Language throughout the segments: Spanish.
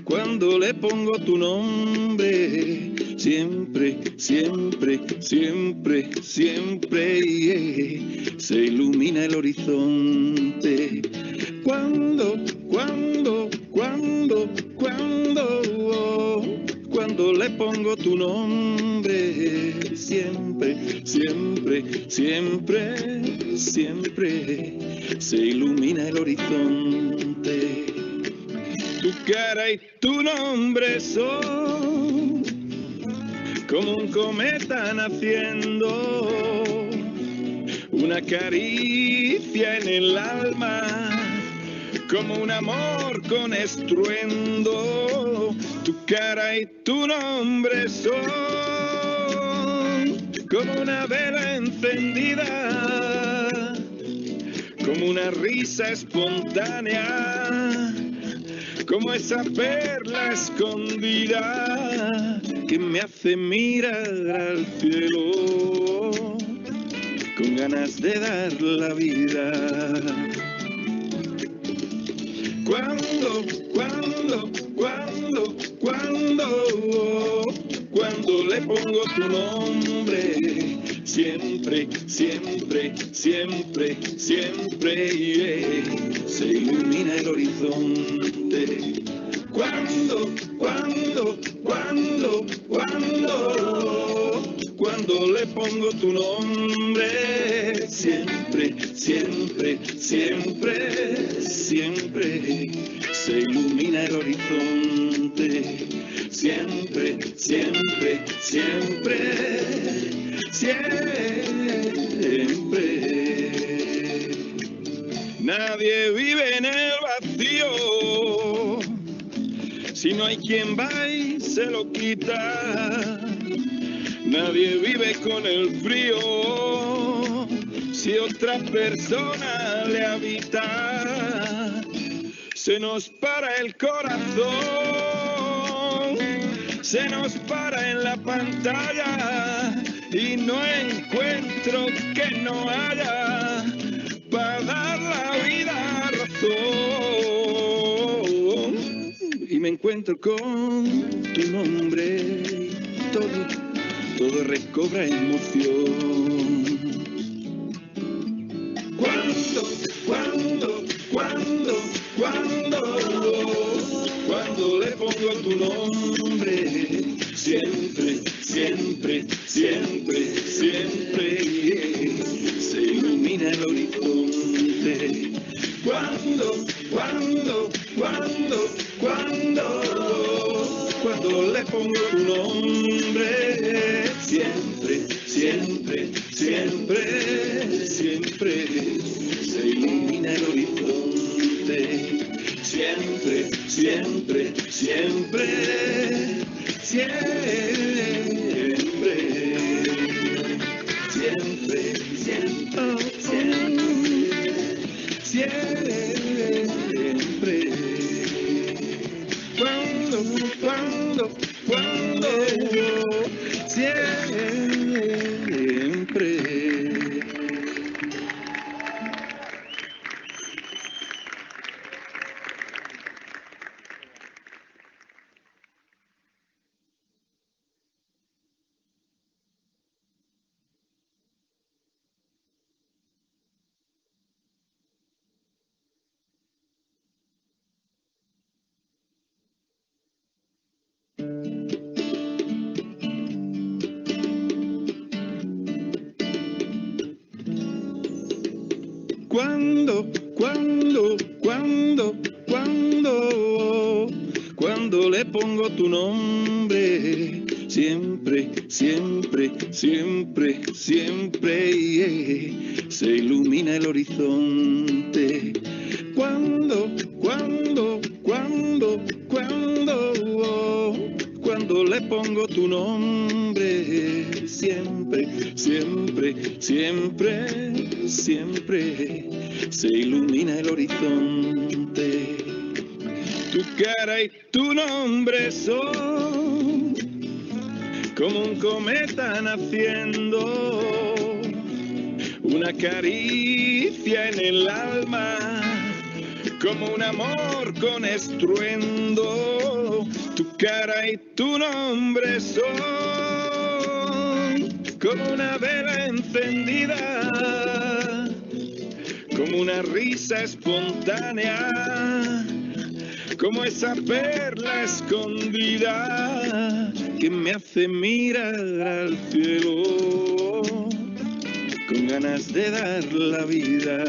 Cuando le pongo tu nombre, siempre, siempre, siempre, siempre, se ilumina el horizonte. Cuando le pongo tu nombre, siempre, siempre, siempre, siempre, se ilumina el horizonte. Tu cara y tu nombre son como un cometa naciendo, una caricia en el alma, como un amor con estruendo. Tu cara y tu nombre son como una vela encendida, como una risa espontánea, como esa perla escondida que me hace mirar al cielo con ganas de dar la vida. Cuando le pongo tu nombre, siempre, siempre, siempre, siempre, se ilumina el horizonte. Cuando le pongo tu nombre, siempre, siempre, siempre, siempre, se ilumina el horizonte. Siempre, siempre, siempre, siempre. Nadie vive en el vacío, si no hay quien va y se lo quita. Nadie vive con el frío, si otra persona le habita. Se nos para el corazón, se nos para en la pantalla y no encuentro que no haya para dar la vida razón. Y me encuentro con tu nombre y todo recobra emoción. Cuando le pongo tu nombre, siempre, siempre, siempre, siempre, se ilumina el horizonte. Cuando le pongo tu nombre, siempre, siempre, siempre, siempre, se ilumina el horizonte. Siempre, siempre, siempre, siempre, siempre, siempre, siempre. Cuando, siempre. Cuando le pongo tu nombre, siempre, siempre, siempre, siempre, se ilumina el horizonte. Cuando le pongo tu nombre, siempre, siempre, siempre, siempre, se ilumina el horizonte. Tu cara y tu nombre son como un cometa naciendo, una caricia en el alma, como un amor con estruendo, tu cara y tu nombre son como una vela encendida, como una risa espontánea, como esa perla escondida que me hace mirar al cielo con ganas de dar la vida.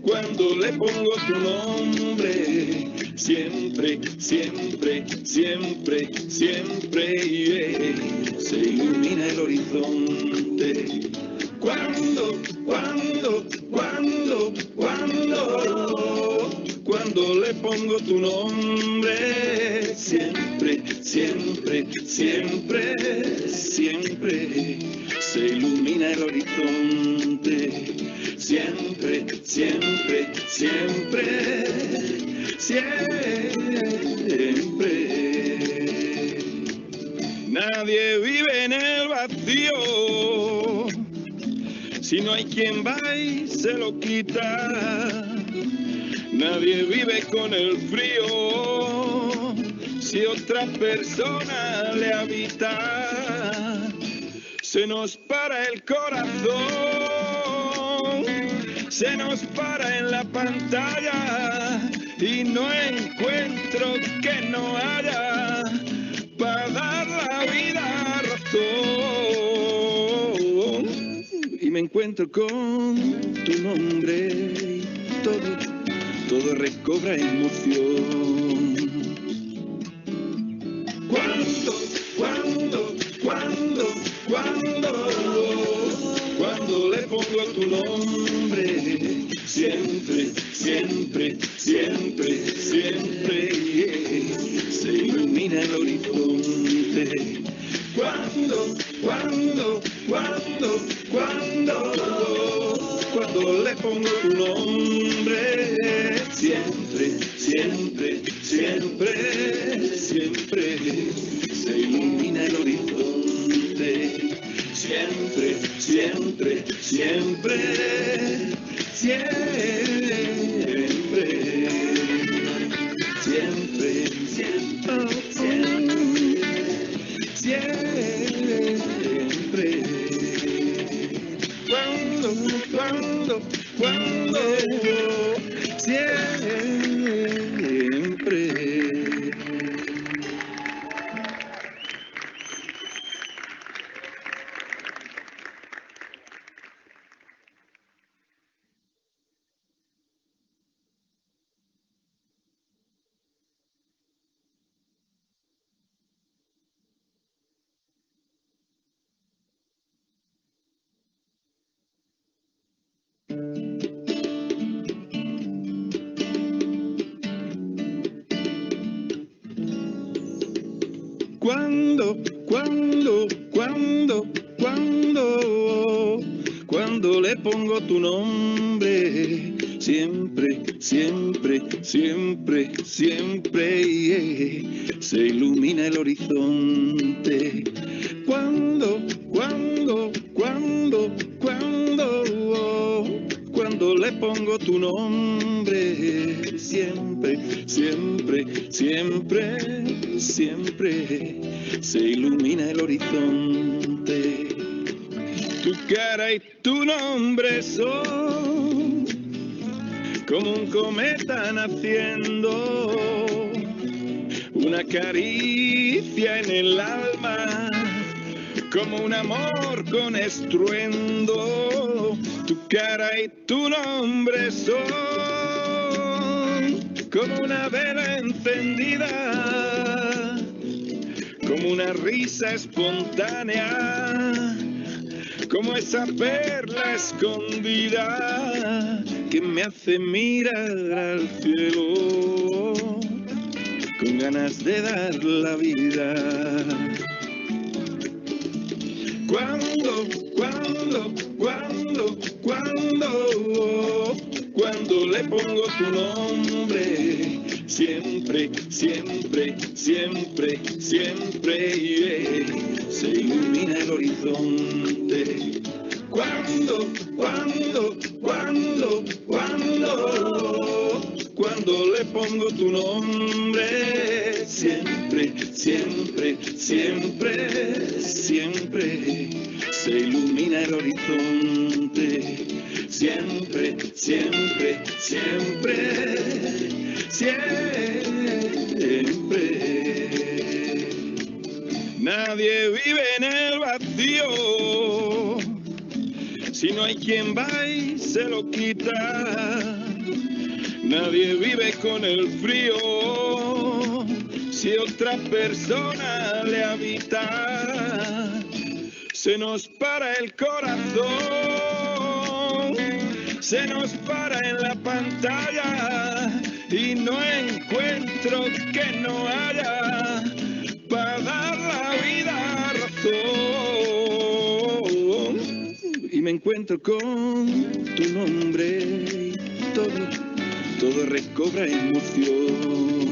Cuando le pongo tu nombre, siempre, siempre, siempre, siempre, yeah, se ilumina el horizonte. Cuando le pongo tu nombre, siempre, siempre, siempre, siempre, se ilumina el horizonte. Siempre, siempre, siempre, siempre. Nadie vive en el vacío, si no hay quien va y se lo quita. Nadie vive con el frío, si otra persona le habita. Se nos para el corazón, se nos para en la pantalla y no encuentro que no haya para dar la vida razón. Y me encuentro con tu nombre y todo recobra emoción. Cuando le pongo tu nombre, siempre, siempre, siempre, siempre, yeah, se ilumina el horizonte. Cuando le pongo tu nombre, siempre, siempre, siempre, siempre, se ilumina el horizonte. Siempre, siempre, siempre, siempre, siempre, siempre, siempre. Cuando, siempre. Cuando le pongo tu nombre, siempre, siempre, siempre, siempre, yeah, se ilumina el horizonte. Cuando le pongo tu nombre, siempre, siempre, siempre, siempre, se ilumina el horizonte. Tu cara y tu nombre son como un cometa naciendo, una caricia en el alma, como un amor con estruendo. Tu cara y tu nombre son como una vela encendida, como una risa espontánea, como esa perla escondida que me hace mirar al cielo con ganas de dar la vida. Cuando le pongo tu nombre, siempre, siempre, siempre, siempre, se ilumina el horizonte. Cuando le pongo tu nombre, siempre, siempre, siempre, siempre, se ilumina el horizonte. Siempre, siempre, siempre, siempre. Nadie vive en el vacío, si no hay quien va y se lo quita. Nadie vive con el frío, si otra persona le habita. Se nos para el corazón, se nos para en la pantalla y no encuentro que no haya para dar la vida razón. Y me encuentro con tu nombre y todo recobra emoción.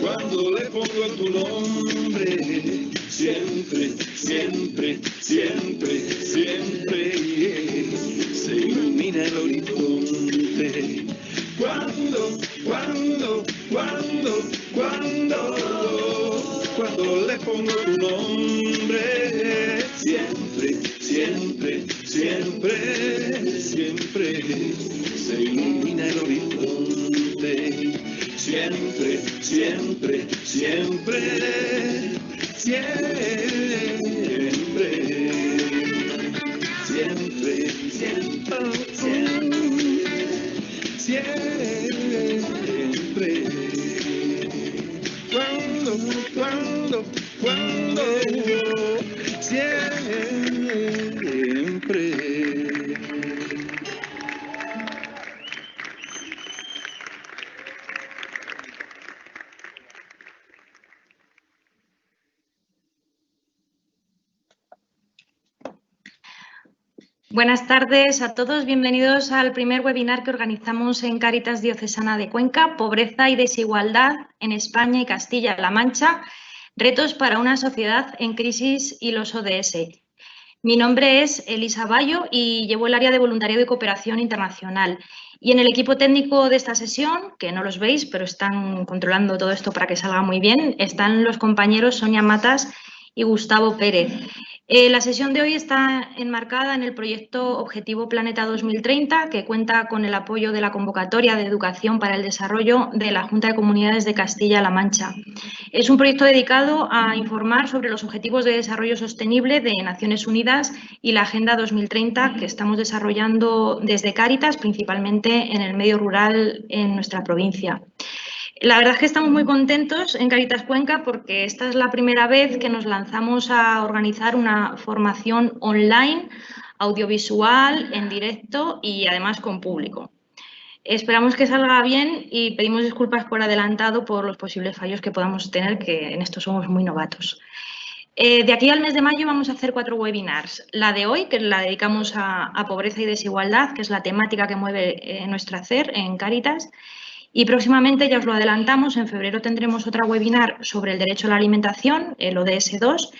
Cuando le pongo tu nombre, siempre, siempre, siempre, siempre, se ilumina el horizonte. Cuando le pongo tu nombre, siempre, siempre, siempre, siempre, se ilumina el horizonte. Siempre, siempre, siempre, siempre, siempre, siempre, siempre. Cuando, siempre. Buenas tardes a todos, bienvenidos al primer webinar que organizamos en Cáritas Diocesana de Cuenca, Pobreza y Desigualdad en España y Castilla-La Mancha, retos para una sociedad en crisis y los ODS. Mi nombre es Elisa Bayo y llevo el área de voluntariado y cooperación internacional. Y en el equipo técnico de esta sesión, que no los veis, pero están controlando todo esto para que salga muy bien, están los compañeros Sonia Matas y Gustavo Pérez. La sesión de hoy está enmarcada en el proyecto Objetivo Planeta 2030, que cuenta con el apoyo de la Convocatoria de Educación para el Desarrollo de la Junta de Comunidades de Castilla-La Mancha. Es un proyecto dedicado a informar sobre los Objetivos de Desarrollo Sostenible de Naciones Unidas y la Agenda 2030 que estamos desarrollando desde Cáritas, principalmente en el medio rural en nuestra provincia. La verdad es que estamos muy contentos en Cáritas Cuenca porque esta es la primera vez que nos lanzamos a organizar una formación online, audiovisual, en directo y además con público. Esperamos que salga bien y pedimos disculpas por adelantado por los posibles fallos que podamos tener, que en esto somos muy novatos. De aquí al mes de mayo vamos a hacer 4 webinars. La de hoy, que la dedicamos a pobreza y desigualdad, que es la temática que mueve nuestro hacer en Cáritas. Y próximamente, ya os lo adelantamos, en febrero tendremos otra webinar sobre el derecho a la alimentación, el ODS 2.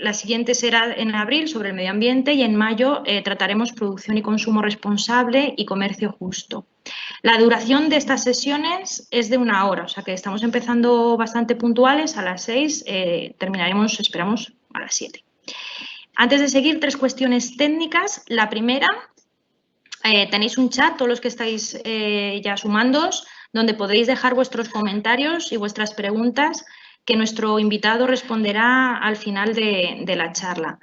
La siguiente será en abril sobre el medio ambiente y en mayo trataremos producción y consumo responsable y comercio justo. La duración de estas sesiones es de 1 hora, o sea que estamos empezando bastante puntuales, a las 6, terminaremos, esperamos, a las 7. Antes de seguir, 3 cuestiones técnicas. La primera, tenéis un chat, todos los que estáis ya sumándoos, donde podéis dejar vuestros comentarios y vuestras preguntas que nuestro invitado responderá al final de la charla.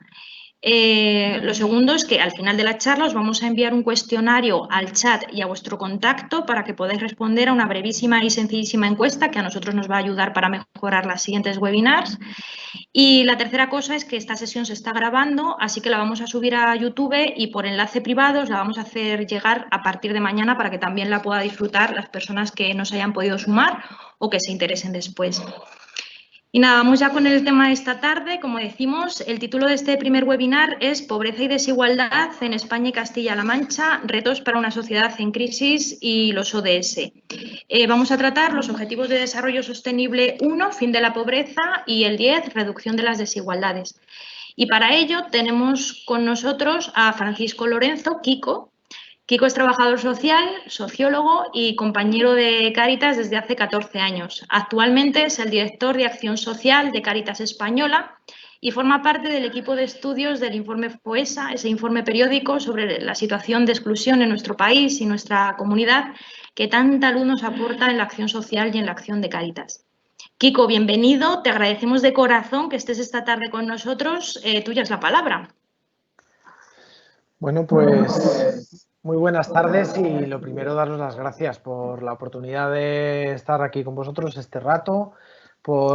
Lo segundo es que al final de la charla os vamos a enviar un cuestionario al chat y a vuestro contacto para que podáis responder a una brevísima y sencillísima encuesta que a nosotros nos va a ayudar para mejorar las siguientes webinars. Y la tercera cosa es que esta sesión se está grabando, así que la vamos a subir a YouTube y por enlace privado os la vamos a hacer llegar a partir de mañana para que también la puedan disfrutar las personas que no se hayan podido sumar o que se interesen después. Y nada, vamos ya con el tema de esta tarde. Como decimos, el título de este primer webinar es Pobreza y desigualdad en España y Castilla-La Mancha, retos para una sociedad en crisis y los ODS. Vamos a tratar los Objetivos de Desarrollo Sostenible 1, fin de la pobreza, y el 10, reducción de las desigualdades. Y para ello tenemos con nosotros a Francisco Lorenzo, Kiko. Kiko es trabajador social, sociólogo y compañero de Cáritas desde hace 14 años. Actualmente es el director de Acción Social de Cáritas Española y forma parte del equipo de estudios del informe FOESA, ese informe periódico sobre la situación de exclusión en nuestro país y nuestra comunidad que tanta luz nos aporta en la acción social y en la acción de Cáritas. Kiko, bienvenido. Te agradecemos de corazón que estés esta tarde con nosotros. Tuya es la palabra. Bueno, pues muy buenas tardes y lo primero daros las gracias por la oportunidad de estar aquí con vosotros este rato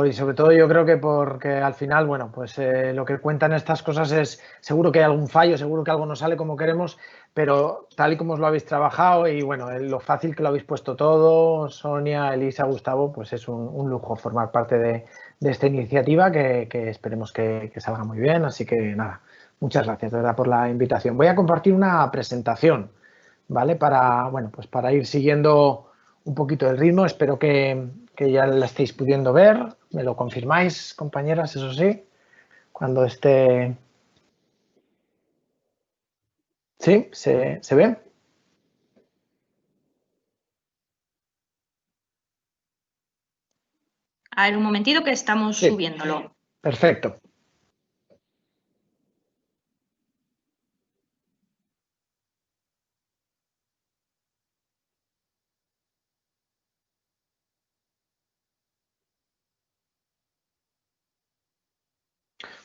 y sobre todo yo creo que porque al final, bueno, pues lo que cuentan estas cosas es seguro que hay algún fallo, seguro que algo no sale como queremos, pero tal y como os lo habéis trabajado y bueno, lo fácil que lo habéis puesto todo, Sonia, Elisa, Gustavo, pues es un lujo formar parte de esta iniciativa que esperemos que salga muy bien, así que nada. Muchas gracias, de verdad, por la invitación. Voy a compartir una presentación, ¿vale? Para ir siguiendo un poquito el ritmo. Espero que ya la estéis pudiendo ver. ¿Me lo confirmáis, compañeras? Eso sí, cuando esté... ¿Sí? ¿Se ve? A ver, un momentito que estamos subiéndolo. Perfecto.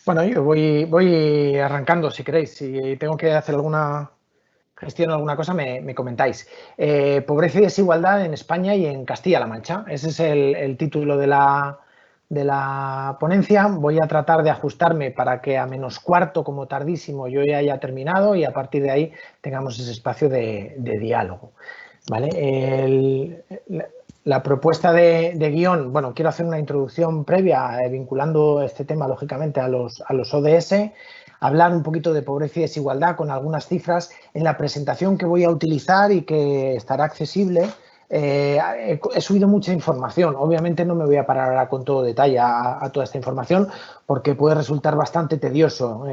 Bueno, yo voy arrancando si queréis. Si tengo que hacer alguna gestión o alguna cosa, me comentáis. Pobreza y desigualdad en España y en Castilla-La Mancha. Ese es el título de la ponencia. Voy a tratar de ajustarme para que a -4 como tardísimo yo ya haya terminado y a partir de ahí tengamos ese espacio de diálogo. ¿Vale? La propuesta de guión, bueno, quiero hacer una introducción previa vinculando este tema, lógicamente, a los ODS, hablar un poquito de pobreza y desigualdad con algunas cifras. En la presentación que voy a utilizar y que estará accesible, he subido mucha información. Obviamente no me voy a parar ahora con todo detalle a toda esta información porque puede resultar bastante tedioso.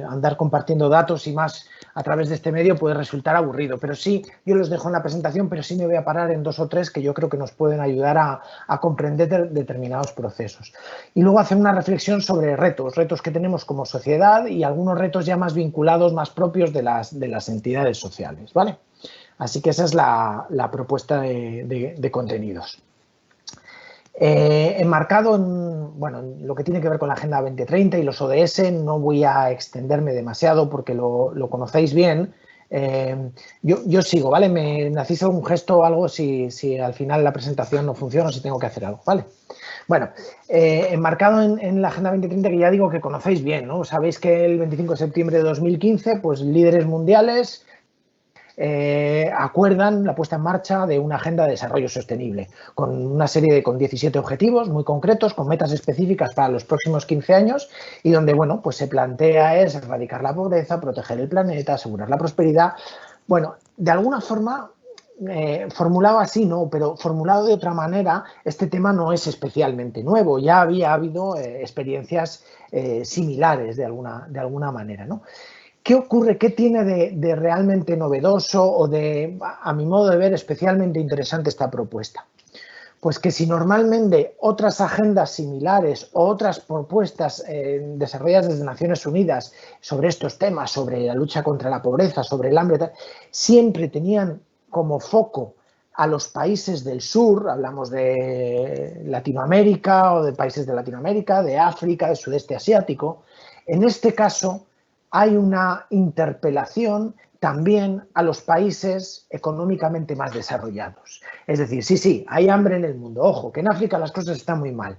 Andar compartiendo datos y más a través de este medio puede resultar aburrido, pero sí, yo los dejo en la presentación, pero sí me voy a parar en 2 o 3 que yo creo que nos pueden ayudar a comprender determinados procesos. Y luego hacer una reflexión sobre retos que tenemos como sociedad y algunos retos ya más vinculados, más propios de las entidades sociales, ¿vale? Así que esa es la propuesta de contenidos. Enmarcado en lo que tiene que ver con la Agenda 2030 y los ODS, no voy a extenderme demasiado porque lo conocéis bien. Yo sigo, ¿vale? Me hacéis algún gesto o algo si al final la presentación no funciona o si tengo que hacer algo, ¿vale? Bueno, enmarcado en la Agenda 2030, que ya digo que conocéis bien, ¿no? Sabéis que el 25 de septiembre de 2015, pues líderes mundiales acuerdan la puesta en marcha de una agenda de desarrollo sostenible con una serie con 17 objetivos muy concretos, con metas específicas para los próximos 15 años y donde, bueno, pues se plantea es erradicar la pobreza, proteger el planeta, asegurar la prosperidad. Bueno, de alguna forma, formulado así, no, pero formulado de otra manera, este tema no es especialmente nuevo. Ya había habido experiencias similares de alguna manera, ¿no? ¿Qué ocurre? ¿Qué tiene de realmente novedoso o a mi modo de ver, especialmente interesante esta propuesta? Pues que si normalmente otras agendas similares o otras propuestas desarrolladas desde Naciones Unidas sobre estos temas, sobre la lucha contra la pobreza, sobre el hambre, siempre tenían como foco a los países del sur, hablamos de Latinoamérica o de países de Latinoamérica, de África, del sudeste asiático, en este caso hay una interpelación también a los países económicamente más desarrollados. Es decir, sí, hay hambre en el mundo. Ojo, que en África las cosas están muy mal,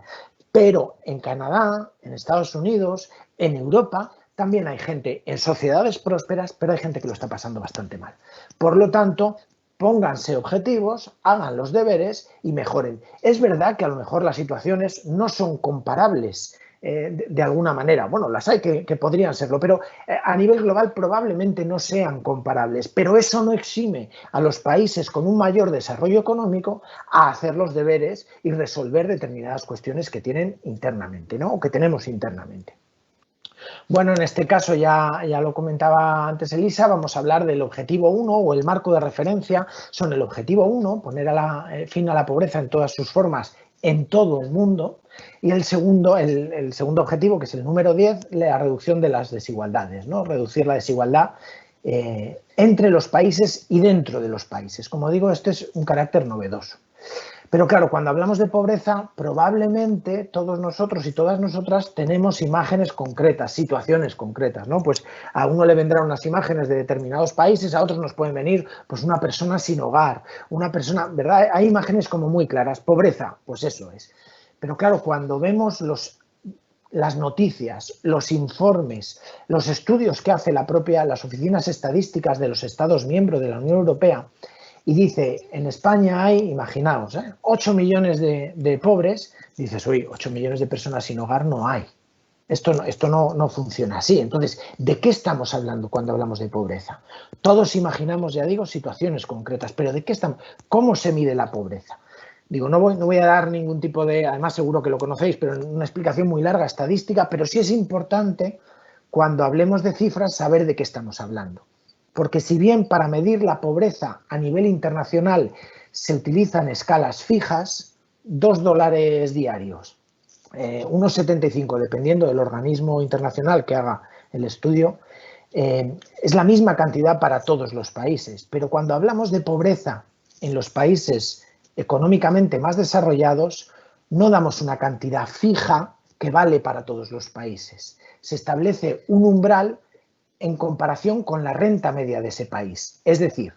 pero en Canadá, en Estados Unidos, en Europa, también hay gente en sociedades prósperas, pero hay gente que lo está pasando bastante mal. Por lo tanto, pónganse objetivos, hagan los deberes y mejoren. Es verdad que a lo mejor las situaciones no son comparables de alguna manera. Bueno, las hay que podrían serlo, pero a nivel global probablemente no sean comparables. Pero eso no exime a los países con un mayor desarrollo económico a hacer los deberes y resolver determinadas cuestiones que tienen internamente, ¿no? O que tenemos internamente. Bueno, en este caso ya lo comentaba antes Elisa, vamos a hablar del objetivo 1 o el marco de referencia. Son el objetivo 1, poner fin a la pobreza en todas sus formas en todo el mundo, y el segundo objetivo, que es el número 10, la reducción de las desigualdades, ¿no? Reducir la desigualdad entre los países y dentro de los países. Como digo, este es un carácter novedoso. Pero claro, cuando hablamos de pobreza, probablemente todos nosotros y todas nosotras tenemos imágenes concretas, situaciones concretas, ¿no? Pues a uno le vendrán unas imágenes de determinados países, a otros nos pueden venir pues una persona sin hogar, una persona, ¿verdad? Hay imágenes como muy claras. Pobreza, pues eso es. Pero claro, cuando vemos las noticias, los informes, los estudios que hace las oficinas estadísticas de los Estados miembros de la Unión Europea, y dice, en España hay, imaginaos, 8 millones de pobres, dices, oye, 8 millones de personas sin hogar no hay. Esto no funciona así. Entonces, ¿de qué estamos hablando cuando hablamos de pobreza? Todos imaginamos, ya digo, situaciones concretas, pero ¿de qué estamos? ¿Cómo se mide la pobreza? Digo, no voy a dar ningún tipo de, además seguro que lo conocéis, pero una explicación muy larga, estadística, pero sí es importante, cuando hablemos de cifras, saber de qué estamos hablando. Porque si bien para medir la pobreza a nivel internacional se utilizan escalas fijas, $2 diarios, 1,75, dependiendo del organismo internacional que haga el estudio, es la misma cantidad para todos los países. Pero cuando hablamos de pobreza en los países económicamente más desarrollados, no damos una cantidad fija que vale para todos los países. Se establece un umbral en comparación con la renta media de ese país. Es decir,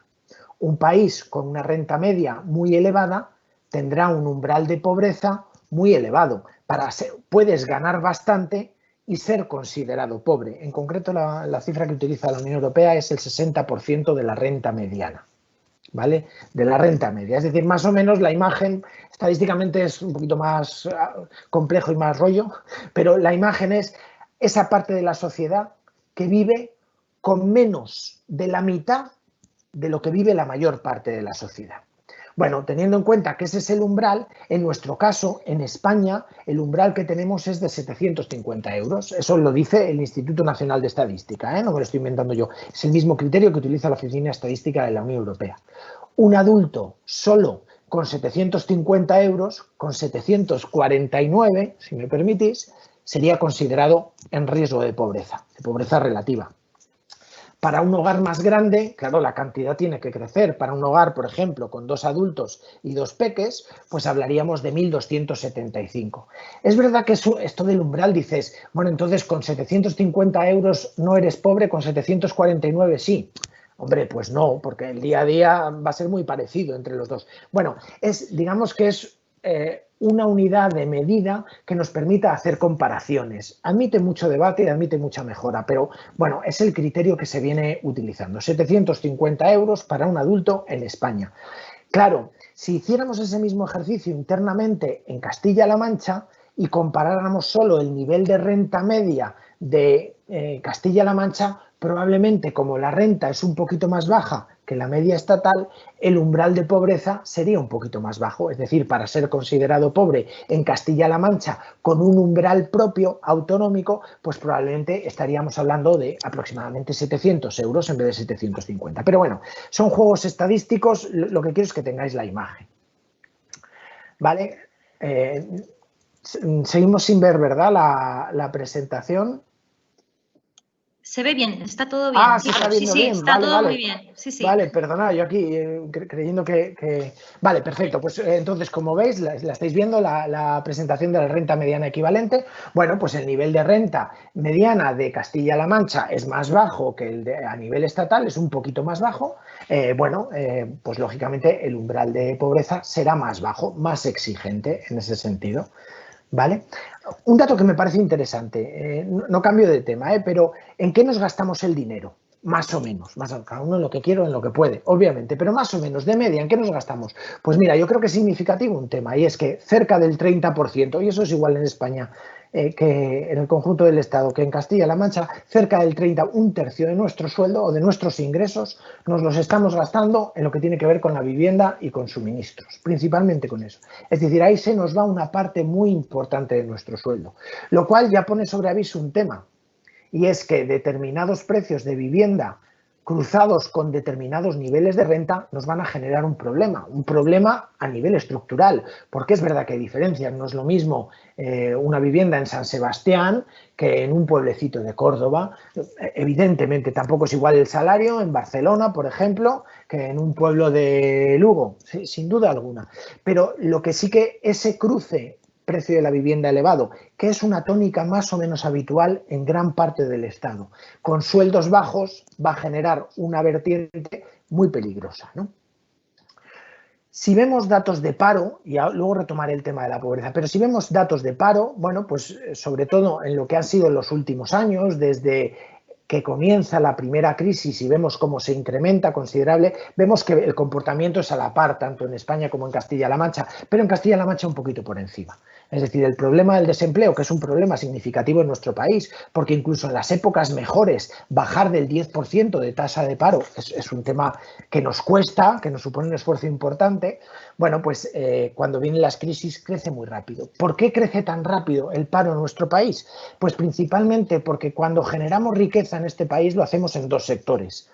un país con una renta media muy elevada tendrá un umbral de pobreza muy elevado. Puedes ganar bastante y ser considerado pobre. En concreto, la cifra que utiliza la Unión Europea es el 60% de la renta mediana, ¿vale? De la renta media. Es decir, más o menos la imagen, estadísticamente es un poquito más complejo y más rollo, pero la imagen es esa parte de la sociedad que vive con menos de la mitad de lo que vive la mayor parte de la sociedad. Bueno, teniendo en cuenta que ese es el umbral, en nuestro caso, en España, el umbral que tenemos es de 750 euros. Eso lo dice el Instituto Nacional de Estadística, no me lo estoy inventando yo. Es el mismo criterio que utiliza la Oficina Estadística de la Unión Europea. Un adulto solo con 750 euros, con 749, si me permitís, sería considerado en riesgo de pobreza relativa. Para un hogar más grande, claro, la cantidad tiene que crecer. Para un hogar, por ejemplo, con 2 adultos y 2 peques, pues hablaríamos de 1.275. Es verdad que esto del umbral dices, bueno, entonces con 750 euros no eres pobre, con 749 sí. Hombre, pues no, porque el día a día va a ser muy parecido entre los dos. Bueno, digamos que es una unidad de medida que nos permita hacer comparaciones. Admite mucho debate y admite mucha mejora, pero bueno, es el criterio que se viene utilizando. 750 euros para un adulto en España. Claro, si hiciéramos ese mismo ejercicio internamente en Castilla-La Mancha y comparáramos solo el nivel de renta media de Castilla-La Mancha, probablemente como la renta es un poquito más baja que la media estatal, el umbral de pobreza sería un poquito más bajo. Es decir, para ser considerado pobre en Castilla-La Mancha con un umbral propio autonómico, pues probablemente estaríamos hablando de aproximadamente 700 euros en vez de 750. Pero bueno, son juegos estadísticos, lo que quiero es que tengáis la imagen. ¿Vale? Seguimos sin ver, ¿verdad? La presentación. Se ve bien, está todo bien. Ah, se está viendo bien. Sí, está vale, todo vale. muy bien. Sí. Vale, perdona, yo aquí creyendo que... Vale, perfecto. Pues entonces, como veis, la estáis viendo, la presentación de la renta mediana equivalente. Bueno, pues el nivel de renta mediana de Castilla-La Mancha es más bajo que el a nivel estatal, es un poquito más bajo. Pues lógicamente el umbral de pobreza será más bajo, más exigente en ese sentido. ¿Vale? Un dato que me parece interesante, no cambio de tema, pero ¿en qué nos gastamos el dinero? Más o menos, cada uno en lo que quiere, en lo que puede, obviamente, pero más o menos, de media, ¿en qué nos gastamos? Pues mira, yo creo que es significativo un tema, y es que cerca del 30%, y eso es igual en España que en el conjunto del Estado, que en Castilla-La Mancha, cerca del 30%, un tercio de nuestro sueldo o de nuestros ingresos, nos los estamos gastando en lo que tiene que ver con la vivienda y con suministros, principalmente con eso. Es decir, ahí se nos va una parte muy importante de nuestro sueldo, lo cual ya pone sobre aviso un tema, y es que determinados precios de vivienda cruzados con determinados niveles de renta nos van a generar un problema a nivel estructural, porque es verdad que hay diferencias, no es lo mismo una vivienda en San Sebastián que en un pueblecito de Córdoba, evidentemente tampoco es igual el salario en Barcelona, por ejemplo, que en un pueblo de Lugo, sí, sin duda alguna, pero lo que sí que ese cruce precio de la vivienda elevado, que es una tónica más o menos habitual en gran parte del Estado. Con sueldos bajos va a generar una vertiente muy peligrosa, ¿no? Si vemos datos de paro, y luego retomaré el tema de la pobreza, pero si vemos datos de paro, bueno, pues sobre todo en lo que han sido los últimos años, desde que comienza la primera crisis y vemos cómo se incrementa considerable, vemos que el comportamiento es a la par, tanto en España como en Castilla-La Mancha, pero en Castilla-La Mancha un poquito por encima. Es decir, el problema del desempleo, que es un problema significativo en nuestro país, porque incluso en las épocas mejores bajar del 10% de tasa de paro es un tema que nos cuesta, que nos supone un esfuerzo importante. Bueno, pues cuando vienen las crisis crece muy rápido. ¿Por qué crece tan rápido el paro en nuestro país? Pues principalmente porque cuando generamos riqueza en este país lo hacemos en dos sectores.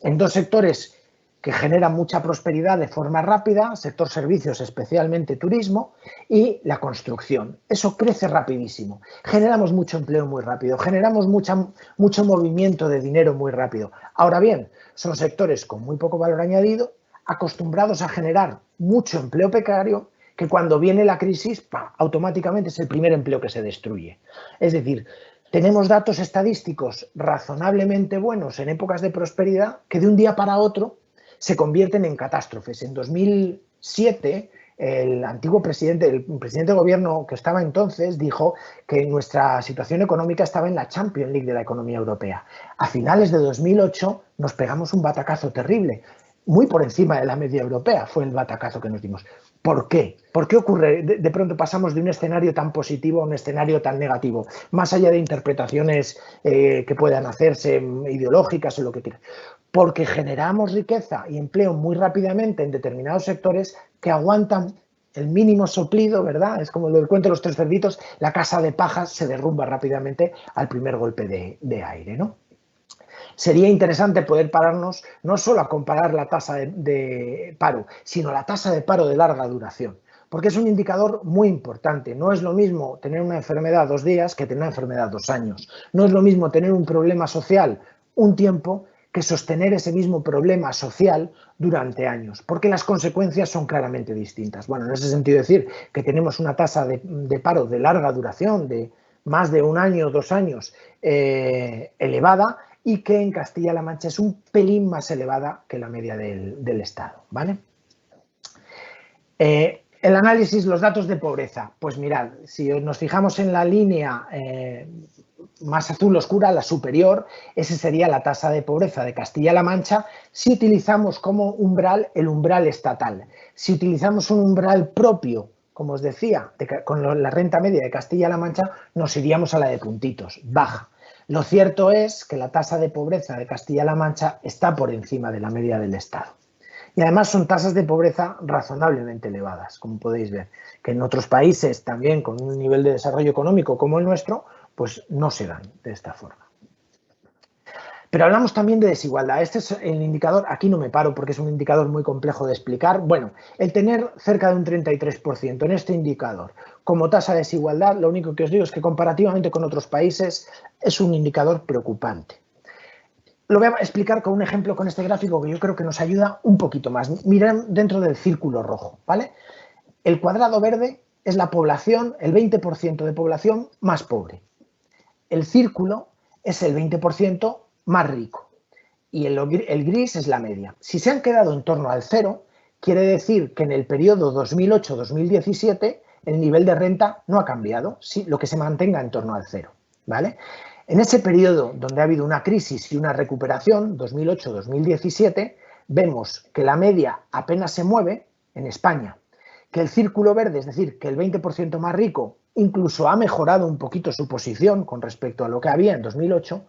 En dos sectores que generan mucha prosperidad de forma rápida, sector servicios, especialmente turismo, y la construcción. Eso crece rapidísimo. Generamos mucho empleo muy rápido, generamos mucho movimiento de dinero muy rápido. Ahora bien, son sectores con muy poco valor añadido, acostumbrados a generar mucho empleo precario, que cuando viene la crisis, automáticamente es el primer empleo que se destruye. Es decir, tenemos datos estadísticos razonablemente buenos en épocas de prosperidad que de un día para otro se convierten en catástrofes. En 2007, el antiguo presidente, el presidente de gobierno que estaba entonces, dijo que nuestra situación económica estaba en la Champions League de la economía europea. A finales de 2008 nos pegamos un batacazo terrible, muy por encima de la media europea fue el batacazo que nos dimos. ¿Por qué? ¿Por qué ocurre? De pronto pasamos de un escenario tan positivo a un escenario tan negativo, más allá de interpretaciones que puedan hacerse ideológicas o lo que quieran. Porque generamos riqueza y empleo muy rápidamente en determinados sectores que aguantan el mínimo soplido, ¿verdad? Es como lo del cuento de los tres cerditos, la casa de paja se derrumba rápidamente al primer golpe de aire, ¿no? Sería interesante poder pararnos no solo a comparar la tasa de paro, sino la tasa de paro de larga duración, porque es un indicador muy importante. No es lo mismo tener una enfermedad 2 días que tener una enfermedad 2 años. No es lo mismo tener un problema social un tiempo que sostener ese mismo problema social durante años, porque las consecuencias son claramente distintas. Bueno, en ese sentido decir que tenemos una tasa de paro de larga duración, de más de 1 año o 2 años, elevada, y que en Castilla-La Mancha es un pelín más elevada que la media del Estado, ¿vale? El análisis, los datos de pobreza. Pues mirad, si nos fijamos en la línea más azul oscura, la superior, esa sería la tasa de pobreza de Castilla-La Mancha si utilizamos como umbral el umbral estatal. Si utilizamos un umbral propio, como os decía, con la renta media de Castilla-La Mancha, nos iríamos a la de puntitos, baja. Lo cierto es que la tasa de pobreza de Castilla-La Mancha está por encima de la media del Estado. Y además son tasas de pobreza razonablemente elevadas, como podéis ver, que en otros países también con un nivel de desarrollo económico como el nuestro, pues no se dan de esta forma. Pero hablamos también de desigualdad. Este es el indicador, aquí no me paro porque es un indicador muy complejo de explicar. Bueno, el tener cerca de un 33% en este indicador como tasa de desigualdad, lo único que os digo es que comparativamente con otros países es un indicador preocupante. Lo voy a explicar con un ejemplo con este gráfico que yo creo que nos ayuda un poquito más. Mirad dentro del círculo rojo, ¿vale? El cuadrado verde es la población, el 20% de población más pobre. El círculo es el 20% más rico y el gris es la media. Si se han quedado en torno al cero, quiere decir que en el periodo 2008-2017 el nivel de renta no ha cambiado, sí, lo que se mantenga en torno al cero, ¿vale? En ese periodo donde ha habido una crisis y una recuperación, 2008-2017, vemos que la media apenas se mueve en España, que el círculo verde, es decir, que el 20% más rico incluso ha mejorado un poquito su posición con respecto a lo que había en 2008,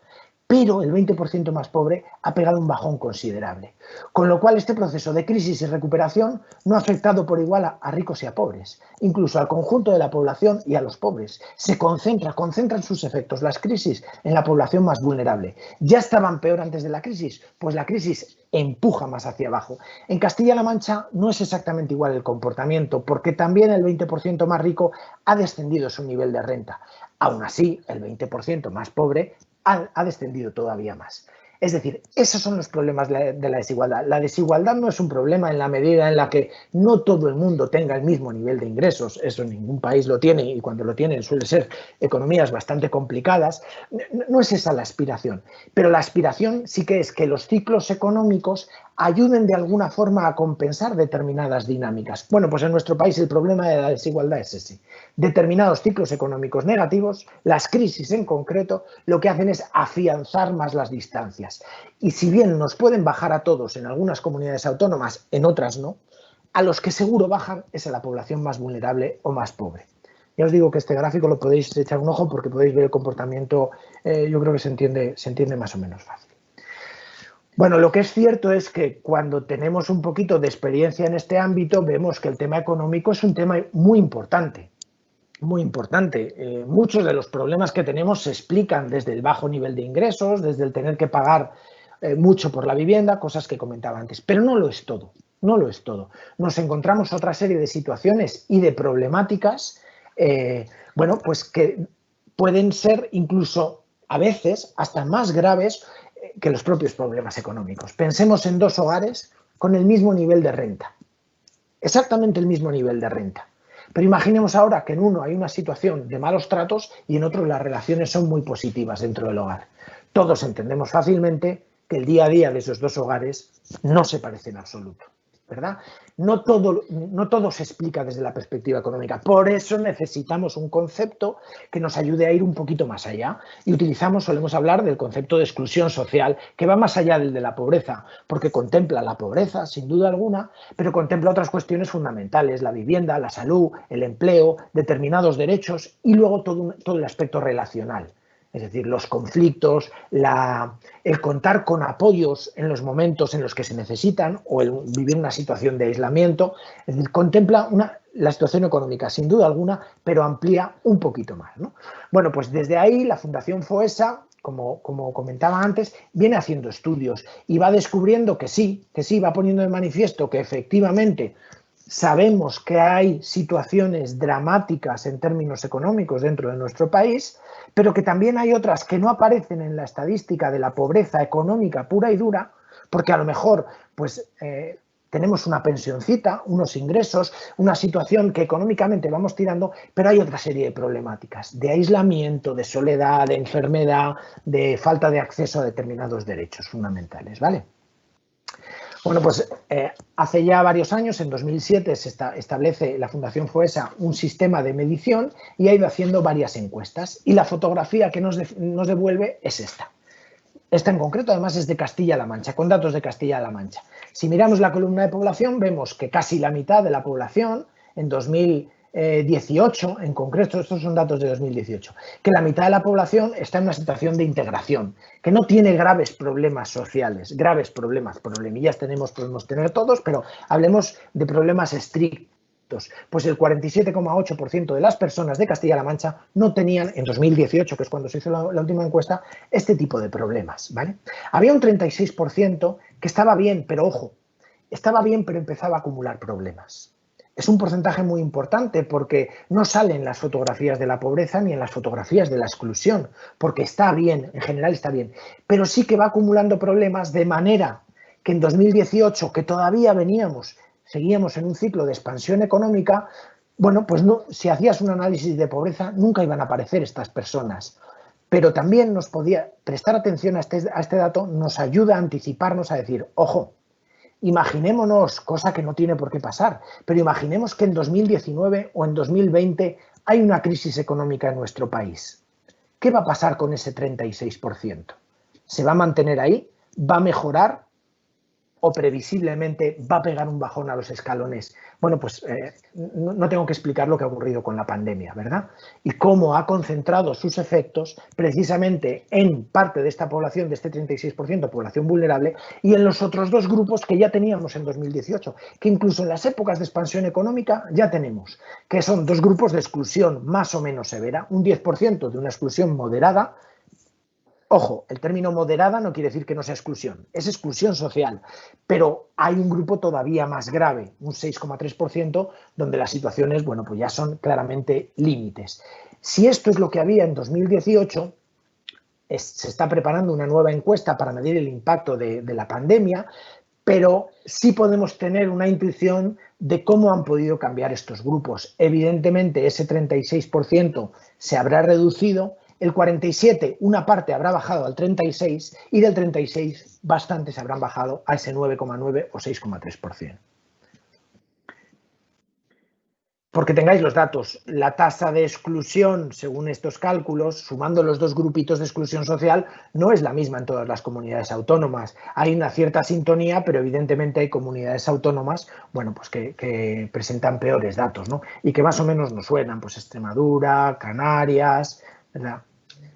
pero el 20% más pobre ha pegado un bajón considerable. Con lo cual, este proceso de crisis y recuperación no ha afectado por igual a ricos y a pobres, incluso al conjunto de la población y a los pobres. Se concentran sus efectos, las crisis, en la población más vulnerable. ¿Ya estaban peor antes de la crisis? Pues la crisis empuja más hacia abajo. En Castilla-La Mancha no es exactamente igual el comportamiento, porque también el 20% más rico ha descendido su nivel de renta. Aún así, el 20% más pobre ha descendido todavía más. Es decir, esos son los problemas de la desigualdad. La desigualdad no es un problema en la medida en la que no todo el mundo tenga el mismo nivel de ingresos. Eso ningún país lo tiene y cuando lo tienen suele ser economías bastante complicadas. No es esa la aspiración. Pero la aspiración sí que es que los ciclos económicos ayuden de alguna forma a compensar determinadas dinámicas. Bueno, pues en nuestro país el problema de la desigualdad es ese. Determinados ciclos económicos negativos, las crisis en concreto, lo que hacen es afianzar más las distancias. Y si bien nos pueden bajar a todos en algunas comunidades autónomas, en otras no, a los que seguro bajan es a la población más vulnerable o más pobre. Ya os digo que este gráfico lo podéis echar un ojo porque podéis ver el comportamiento, yo creo que se entiende más o menos fácil. Bueno, lo que es cierto es que cuando tenemos un poquito de experiencia en este ámbito, vemos que el tema económico es un tema muy importante. Muy importante. Muchos de los problemas que tenemos se explican desde el bajo nivel de ingresos, desde el tener que pagar mucho por la vivienda, cosas que comentaba antes. Pero no lo es todo, no lo es todo. Nos encontramos otra serie de situaciones y de problemáticas, bueno, pues que pueden ser incluso a veces hasta más graves que los propios problemas económicos. Pensemos en dos hogares con el mismo nivel de renta, exactamente el mismo nivel de renta. Pero imaginemos ahora que en uno hay una situación de malos tratos y en otro las relaciones son muy positivas dentro del hogar. Todos entendemos fácilmente que el día a día de esos dos hogares no se parece en absoluto, ¿verdad? No todo se explica desde la perspectiva económica. Por eso necesitamos un concepto que nos ayude a ir un poquito más allá. Y solemos hablar del concepto de exclusión social, que va más allá del de la pobreza, porque contempla la pobreza, sin duda alguna, pero contempla otras cuestiones fundamentales, la vivienda, la salud, el empleo, determinados derechos y luego todo el aspecto relacional. Es decir, los conflictos, el contar con apoyos en los momentos en los que se necesitan o el vivir una situación de aislamiento. Es decir, contempla la situación económica, sin duda alguna, pero amplía un poquito más, ¿no? Bueno, pues desde ahí la Fundación FOESA, como comentaba antes, viene haciendo estudios y va descubriendo que sí, va poniendo de manifiesto que efectivamente sabemos que hay situaciones dramáticas en términos económicos dentro de nuestro país, pero que también hay otras que no aparecen en la estadística de la pobreza económica pura y dura, porque a lo mejor pues, tenemos una pensioncita, unos ingresos, una situación que económicamente vamos tirando, pero hay otra serie de problemáticas, de aislamiento, de soledad, de enfermedad, de falta de acceso a determinados derechos fundamentales, ¿vale? Bueno, pues hace ya varios años, en 2007, se establece la Fundación FOESA un sistema de medición y ha ido haciendo varias encuestas. Y la fotografía que nos devuelve es esta. Esta en concreto, además, es de Castilla-La Mancha, con datos de Castilla-La Mancha. Si miramos la columna de población, vemos que casi la mitad de la población, en 2018, en concreto, estos son datos de 2018, que la mitad de la población está en una situación de integración, que no tiene graves problemas sociales, problemillas podemos tener todos, pero hablemos de problemas estrictos. Pues el 47,8% de las personas de Castilla-La Mancha no tenían, en 2018, que es cuando se hizo la última encuesta, este tipo de problemas, ¿vale? Había un 36% que estaba bien, pero ojo, estaba bien, pero empezaba a acumular problemas. Es un porcentaje muy importante porque no sale en las fotografías de la pobreza ni en las fotografías de la exclusión, porque está bien, en general está bien, pero sí que va acumulando problemas de manera que en 2018, que todavía seguíamos en un ciclo de expansión económica, bueno, pues no, si hacías un análisis de pobreza nunca iban a aparecer estas personas. Pero también nos podía prestar atención a este dato, nos ayuda a anticiparnos a decir, ojo, imaginémonos, cosa que no tiene por qué pasar, pero imaginemos que en 2019 o en 2020 hay una crisis económica en nuestro país. ¿Qué va a pasar con ese 36%? ¿Se va a mantener ahí? ¿Va a mejorar? ¿O previsiblemente va a pegar un bajón a los escalones? Bueno, pues no tengo que explicar lo que ha ocurrido con la pandemia, ¿verdad? Y cómo ha concentrado sus efectos precisamente en parte de esta población, de este 36%, población vulnerable, y en los otros dos grupos que ya teníamos en 2018, que incluso en las épocas de expansión económica ya tenemos, que son dos grupos de exclusión más o menos severa, un 10% de una exclusión moderada. Ojo, el término moderada no quiere decir que no sea exclusión, es exclusión social, pero hay un grupo todavía más grave, un 6,3%, donde las situaciones, bueno, pues ya son claramente límites. Si esto es lo que había en 2018, se está preparando una nueva encuesta para medir el impacto de la pandemia, pero sí podemos tener una intuición de cómo han podido cambiar estos grupos. Evidentemente, ese 36% se habrá reducido. El 47%, una parte habrá bajado al 36% y del 36% bastantes habrán bajado a ese 9,9 o 6,3%. Porque tengáis los datos, la tasa de exclusión, según estos cálculos, sumando los dos grupitos de exclusión social, no es la misma en todas las comunidades autónomas. Hay una cierta sintonía, pero evidentemente hay comunidades autónomas, bueno, pues que presentan peores datos, ¿no? Y que más o menos nos suenan, pues Extremadura, Canarias, ¿verdad?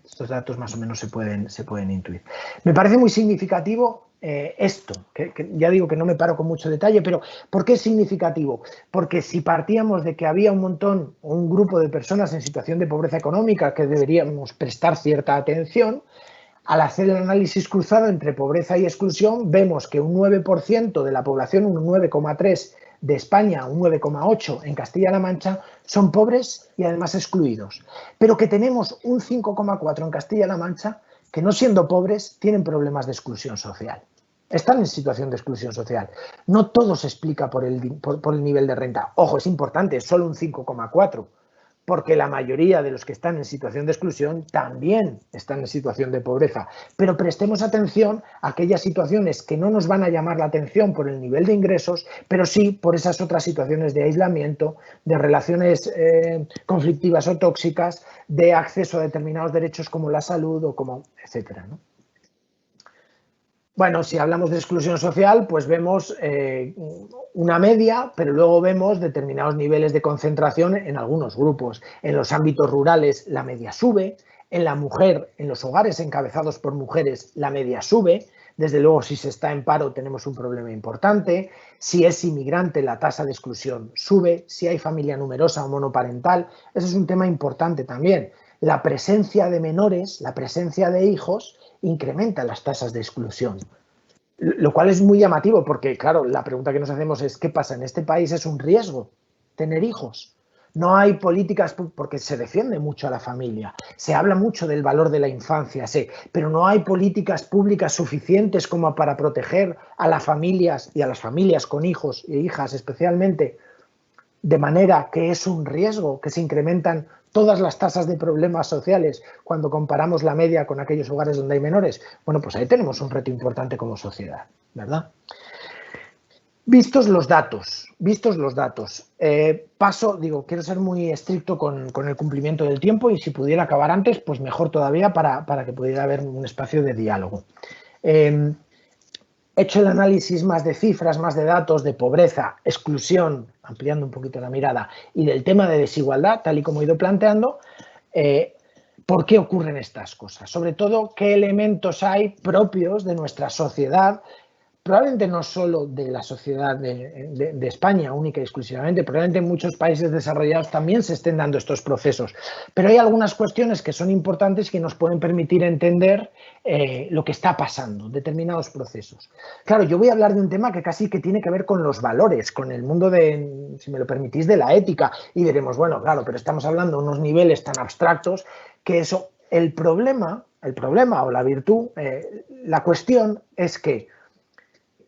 Estos datos más o menos se pueden intuir. Me parece muy significativo esto, que ya digo que no me paro con mucho detalle, pero ¿por qué es significativo? Porque si partíamos de que había un grupo de personas en situación de pobreza económica que deberíamos prestar cierta atención, al hacer el análisis cruzado entre pobreza y exclusión, vemos que un 9% de la población, un 9,3% de España, un 9,8% en Castilla-La Mancha, son pobres y además excluidos. Pero que tenemos un 5,4% en Castilla-La Mancha que, no siendo pobres, tienen problemas de exclusión social. Están en situación de exclusión social. No todo se explica por el nivel de renta. Ojo, es importante, es solo un 5,4%. Porque la mayoría de los que están en situación de exclusión también están en situación de pobreza. Pero prestemos atención a aquellas situaciones que no nos van a llamar la atención por el nivel de ingresos, pero sí por esas otras situaciones de aislamiento, de relaciones conflictivas o tóxicas, de acceso a determinados derechos como la salud o como etcétera, ¿no? Bueno, si hablamos de exclusión social, pues vemos una media, pero luego vemos determinados niveles de concentración en algunos grupos. En los ámbitos rurales la media sube, en la mujer, en los hogares encabezados por mujeres, la media sube. Desde luego, si se está en paro tenemos un problema importante. Si es inmigrante, la tasa de exclusión sube. Si hay familia numerosa o monoparental, eso es un tema importante también. La presencia de menores, la presencia de hijos, incrementa las tasas de exclusión, lo cual es muy llamativo porque, claro, la pregunta que nos hacemos es ¿qué pasa? ¿En este país es un riesgo tener hijos? No hay políticas, porque se defiende mucho a la familia, se habla mucho del valor de la infancia, sí, pero no hay políticas públicas suficientes como para proteger a las familias y a las familias con hijos e hijas especialmente, de manera que es un riesgo que se incrementan todas las tasas de problemas sociales cuando comparamos la media con aquellos hogares donde hay menores. Bueno, pues ahí tenemos un reto importante como sociedad, ¿verdad? Vistos los datos, quiero ser muy estricto con el cumplimiento del tiempo y si pudiera acabar antes, pues mejor todavía para que pudiera haber un espacio de diálogo. He hecho el análisis más de cifras, más de datos, de pobreza, exclusión, ampliando un poquito la mirada, y del tema de desigualdad, tal y como he ido planteando. ¿Por qué ocurren estas cosas? Sobre todo, ¿qué elementos hay propios de nuestra sociedad? Probablemente no solo de la sociedad de España, única y exclusivamente, probablemente en muchos países desarrollados también se estén dando estos procesos. Pero hay algunas cuestiones que son importantes que nos pueden permitir entender lo que está pasando, determinados procesos. Claro, yo voy a hablar de un tema que casi que tiene que ver con los valores, con el mundo de, si me lo permitís, de la ética. Y diremos, bueno, claro, pero estamos hablando de unos niveles tan abstractos que eso, el problema o la virtud, la cuestión es que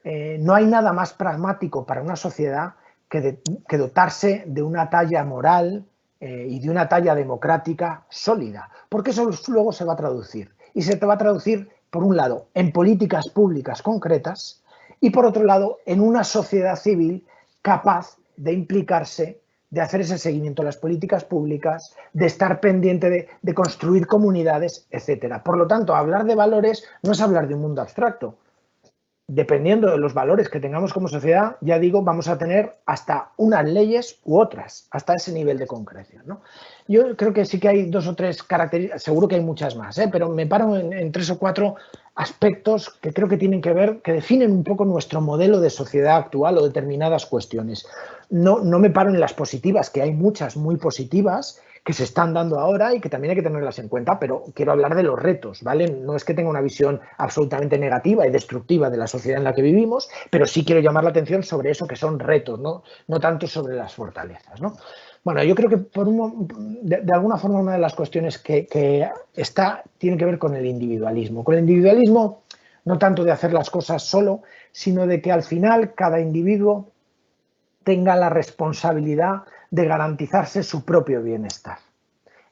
no hay nada más pragmático para una sociedad que dotarse de una talla moral y de una talla democrática sólida, porque eso luego se va a traducir. Y se te va a traducir, por un lado, en políticas públicas concretas y, por otro lado, en una sociedad civil capaz de implicarse de hacer ese seguimiento a las políticas públicas, de estar pendiente de construir comunidades, etcétera. Por lo tanto, hablar de valores no es hablar de un mundo abstracto. Dependiendo de los valores que tengamos como sociedad, ya digo, vamos a tener hasta unas leyes u otras, hasta ese nivel de concreción, ¿no? Yo creo que sí que hay 2 o 3 características, seguro que hay muchas más, pero me paro en 3 o 4 aspectos que creo que tienen que ver, que definen un poco nuestro modelo de sociedad actual o determinadas cuestiones. No me paro en las positivas, que hay muchas muy positivas, que se están dando ahora y que también hay que tenerlas en cuenta, pero quiero hablar de los retos, ¿vale? No es que tenga una visión absolutamente negativa y destructiva de la sociedad en la que vivimos, pero sí quiero llamar la atención sobre eso que son retos, no tanto sobre las fortalezas, ¿no? Bueno, yo creo que de alguna forma una de las cuestiones que tiene que ver con el individualismo. Con el individualismo no tanto de hacer las cosas solo, sino de que al final cada individuo tenga la responsabilidad de garantizarse su propio bienestar.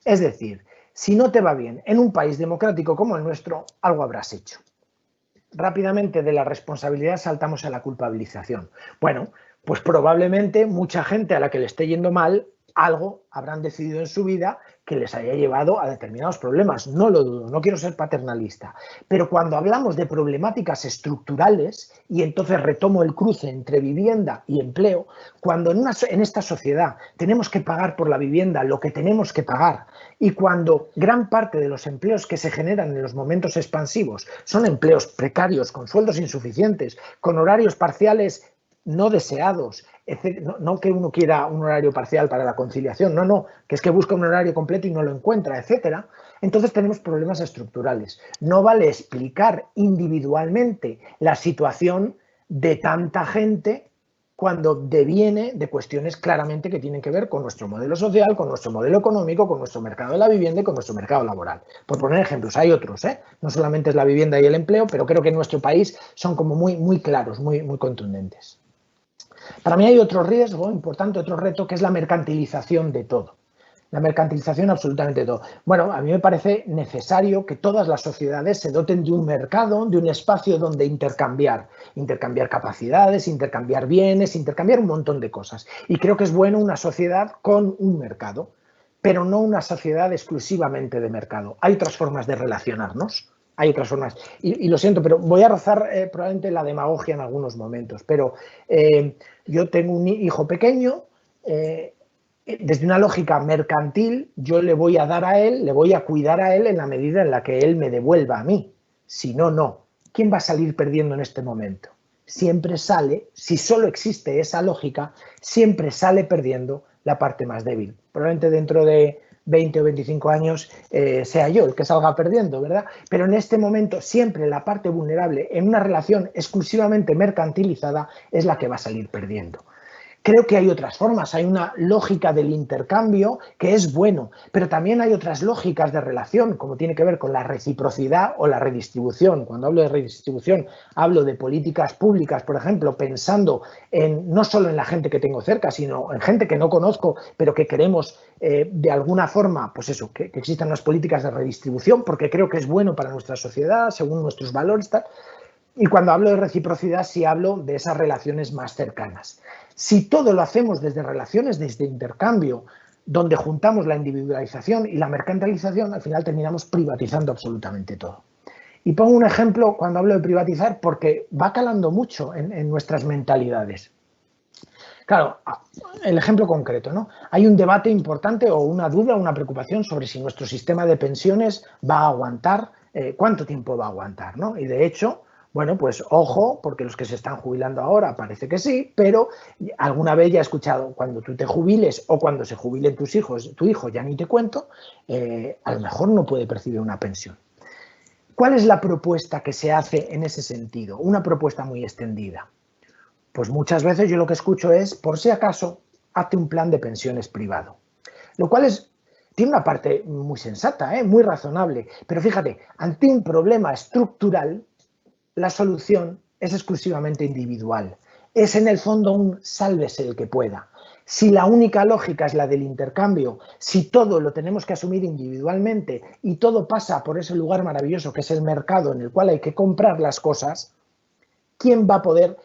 Es decir, si no te va bien en un país democrático como el nuestro, algo habrás hecho. Rápidamente de la responsabilidad saltamos a la culpabilización. Bueno, pues probablemente mucha gente a la que le esté yendo mal, algo habrán decidido en su vida que les haya llevado a determinados problemas. No lo dudo, no quiero ser paternalista. Pero cuando hablamos de problemáticas estructurales, y entonces retomo el cruce entre vivienda y empleo, cuando en esta sociedad tenemos que pagar por la vivienda lo que tenemos que pagar, y cuando gran parte de los empleos que se generan en los momentos expansivos son empleos precarios, con sueldos insuficientes, con horarios parciales no deseados, no que uno quiera un horario parcial para la conciliación, no, que es que busca un horario completo y no lo encuentra, etcétera, entonces tenemos problemas estructurales. No vale explicar individualmente la situación de tanta gente cuando deviene de cuestiones claramente que tienen que ver con nuestro modelo social, con nuestro modelo económico, con nuestro mercado de la vivienda y con nuestro mercado laboral. Por poner ejemplos, hay otros, no solamente es la vivienda y el empleo, pero creo que en nuestro país son como muy claros, muy contundentes. Para mí hay otro riesgo importante, otro reto, que es la mercantilización de todo. La mercantilización absolutamente de todo. Bueno, a mí me parece necesario que todas las sociedades se doten de un mercado, de un espacio donde intercambiar capacidades, intercambiar bienes, intercambiar un montón de cosas. Y creo que es bueno una sociedad con un mercado, pero no una sociedad exclusivamente de mercado. Hay otras formas de relacionarnos. Hay otras formas. Y lo siento, pero voy a rozar probablemente la demagogia en algunos momentos. Pero yo tengo un hijo pequeño, desde una lógica mercantil, yo le voy a dar a él, le voy a cuidar a él en la medida en la que él me devuelva a mí. Si no, no. ¿Quién va a salir perdiendo en este momento? Siempre sale, si solo existe esa lógica, siempre sale perdiendo la parte más débil. Probablemente dentro de 20 o 25 años sea yo el que salga perdiendo, ¿verdad? Pero en este momento siempre la parte vulnerable en una relación exclusivamente mercantilizada es la que va a salir perdiendo. Creo que hay otras formas, hay una lógica del intercambio que es bueno, pero también hay otras lógicas de relación, como tiene que ver con la reciprocidad o la redistribución. Cuando hablo de redistribución, hablo de políticas públicas, por ejemplo, pensando no solo en la gente que tengo cerca, sino en gente que no conozco, pero que queremos de alguna forma, pues eso, que existan unas políticas de redistribución, porque creo que es bueno para nuestra sociedad, según nuestros valores, tal. Y cuando hablo de reciprocidad, sí hablo de esas relaciones más cercanas. Si todo lo hacemos desde relaciones, desde intercambio, donde juntamos la individualización y la mercantilización, al final terminamos privatizando absolutamente todo. Y pongo un ejemplo cuando hablo de privatizar porque va calando mucho en nuestras mentalidades. Claro, el ejemplo concreto, ¿no? Hay un debate importante o una duda, una preocupación sobre si nuestro sistema de pensiones va a aguantar, cuánto tiempo va a aguantar, ¿no? Y de hecho, bueno, pues ojo, porque los que se están jubilando ahora parece que sí, pero alguna vez ya he escuchado, cuando tú te jubiles o cuando se jubilen tus hijos, tu hijo ya ni te cuento, a lo mejor no puede percibir una pensión. ¿Cuál es la propuesta que se hace en ese sentido? Una propuesta muy extendida. Pues muchas veces yo lo que escucho es, por si acaso, hazte un plan de pensiones privado. Lo cual tiene una parte muy sensata, muy razonable, pero fíjate, ante un problema estructural, la solución es exclusivamente individual. Es en el fondo un sálvese el que pueda. Si la única lógica es la del intercambio, si todo lo tenemos que asumir individualmente y todo pasa por ese lugar maravilloso que es el mercado en el cual hay que comprar las cosas, ¿quién va a poder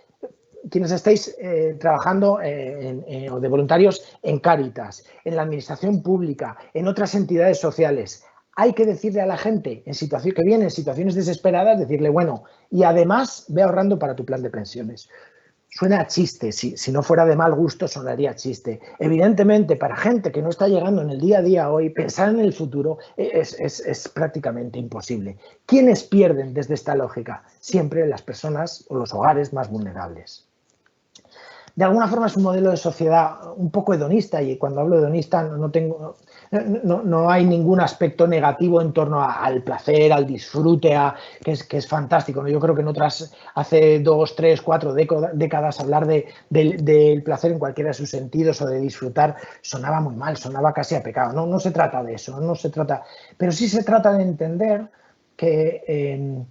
quienes estáis trabajando o de voluntarios en Cáritas, en la administración pública, en otras entidades sociales, hay que decirle a la gente que viene en situaciones desesperadas, decirle, bueno, y además ve ahorrando para tu plan de pensiones. Suena a chiste, si no fuera de mal gusto sonaría a chiste. Evidentemente, para gente que no está llegando en el día a día hoy, pensar en el futuro es prácticamente imposible. ¿Quiénes pierden desde esta lógica? Siempre las personas o los hogares más vulnerables. De alguna forma es un modelo de sociedad un poco hedonista, y cuando hablo de hedonista no hay ningún aspecto negativo en torno al placer, al disfrute, que es fantástico, ¿no? Yo creo que hace 2, 3, 4 décadas hablar del placer en cualquiera de sus sentidos o de disfrutar sonaba muy mal, sonaba casi a pecado. No se trata de eso, pero sí se trata de entender que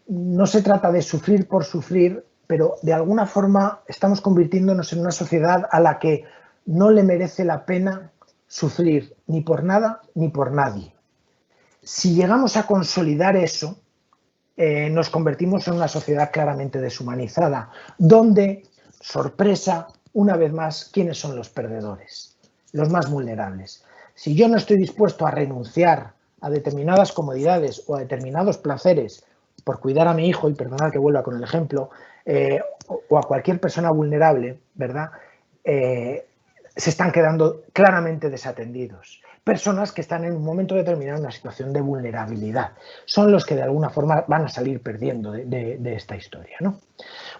no se trata de sufrir por sufrir, pero de alguna forma estamos convirtiéndonos en una sociedad a la que no le merece la pena sufrir ni por nada ni por nadie. Si llegamos a consolidar eso, nos convertimos en una sociedad claramente deshumanizada, donde, sorpresa, una vez más, ¿quiénes son los perdedores? Los más vulnerables. Si yo no estoy dispuesto a renunciar a determinadas comodidades o a determinados placeres por cuidar a mi hijo, y perdonad que vuelva con el ejemplo, o a cualquier persona vulnerable, ¿verdad?, se están quedando claramente desatendidos. Personas que están en un momento determinado en una situación de vulnerabilidad. Son los que de alguna forma van a salir perdiendo de esta historia, ¿no?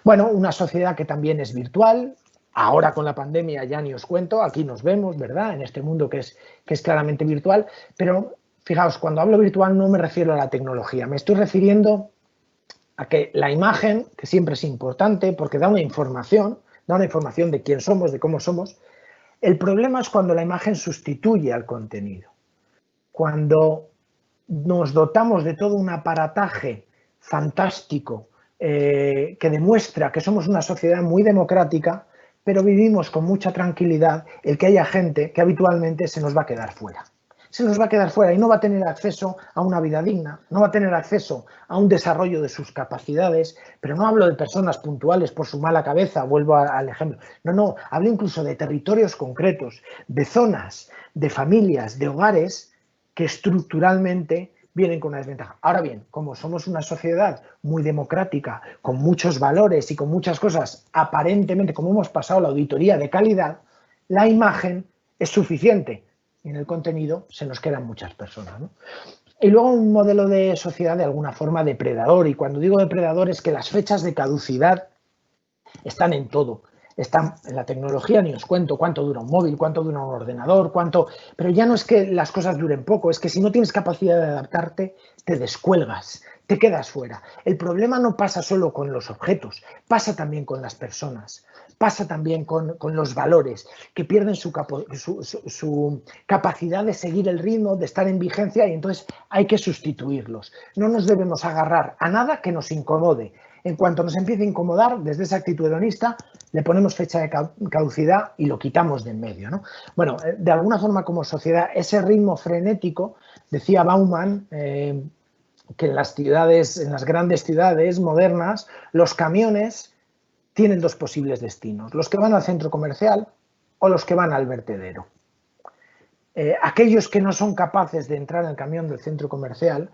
Bueno, una sociedad que también es virtual. Ahora con la pandemia ya ni os cuento, aquí nos vemos, ¿verdad?, en este mundo que es claramente virtual. Pero fijaos, cuando hablo virtual no me refiero a la tecnología, me estoy refiriendo a que la imagen, que siempre es importante porque da una información de quién somos, de cómo somos. El problema es cuando la imagen sustituye al contenido. Cuando nos dotamos de todo un aparataje fantástico que demuestra que somos una sociedad muy democrática, pero vivimos con mucha tranquilidad el que haya gente que habitualmente se nos va a quedar fuera. Se nos va a quedar fuera y no va a tener acceso a una vida digna, no va a tener acceso a un desarrollo de sus capacidades, pero no hablo de personas puntuales por su mala cabeza, vuelvo al ejemplo. No, hablo incluso de territorios concretos, de zonas, de familias, de hogares que estructuralmente vienen con una desventaja. Ahora bien, como somos una sociedad muy democrática, con muchos valores y con muchas cosas, aparentemente, como hemos pasado la auditoría de calidad, la imagen es suficiente. Y en el contenido se nos quedan muchas personas, ¿no? Y luego un modelo de sociedad de alguna forma depredador. Y cuando digo depredador es que las fechas de caducidad están en todo. Están en la tecnología, ni os cuento cuánto dura un móvil, cuánto dura un ordenador, pero ya no es que las cosas duren poco, es que si no tienes capacidad de adaptarte, te descuelgas, te quedas fuera. El problema no pasa solo con los objetos, pasa también con las personas. Pasa también con los valores, que pierden su capacidad de seguir el ritmo, de estar en vigencia, y entonces hay que sustituirlos. No nos debemos agarrar a nada que nos incomode. En cuanto nos empiece a incomodar, desde esa actitud hedonista, le ponemos fecha de caducidad y lo quitamos de en medio, ¿no? Bueno, de alguna forma como sociedad, ese ritmo frenético, decía Bauman, que en las grandes ciudades modernas, los camiones tienen dos posibles destinos, los que van al centro comercial o los que van al vertedero. Aquellos que no son capaces de entrar en el camión del centro comercial,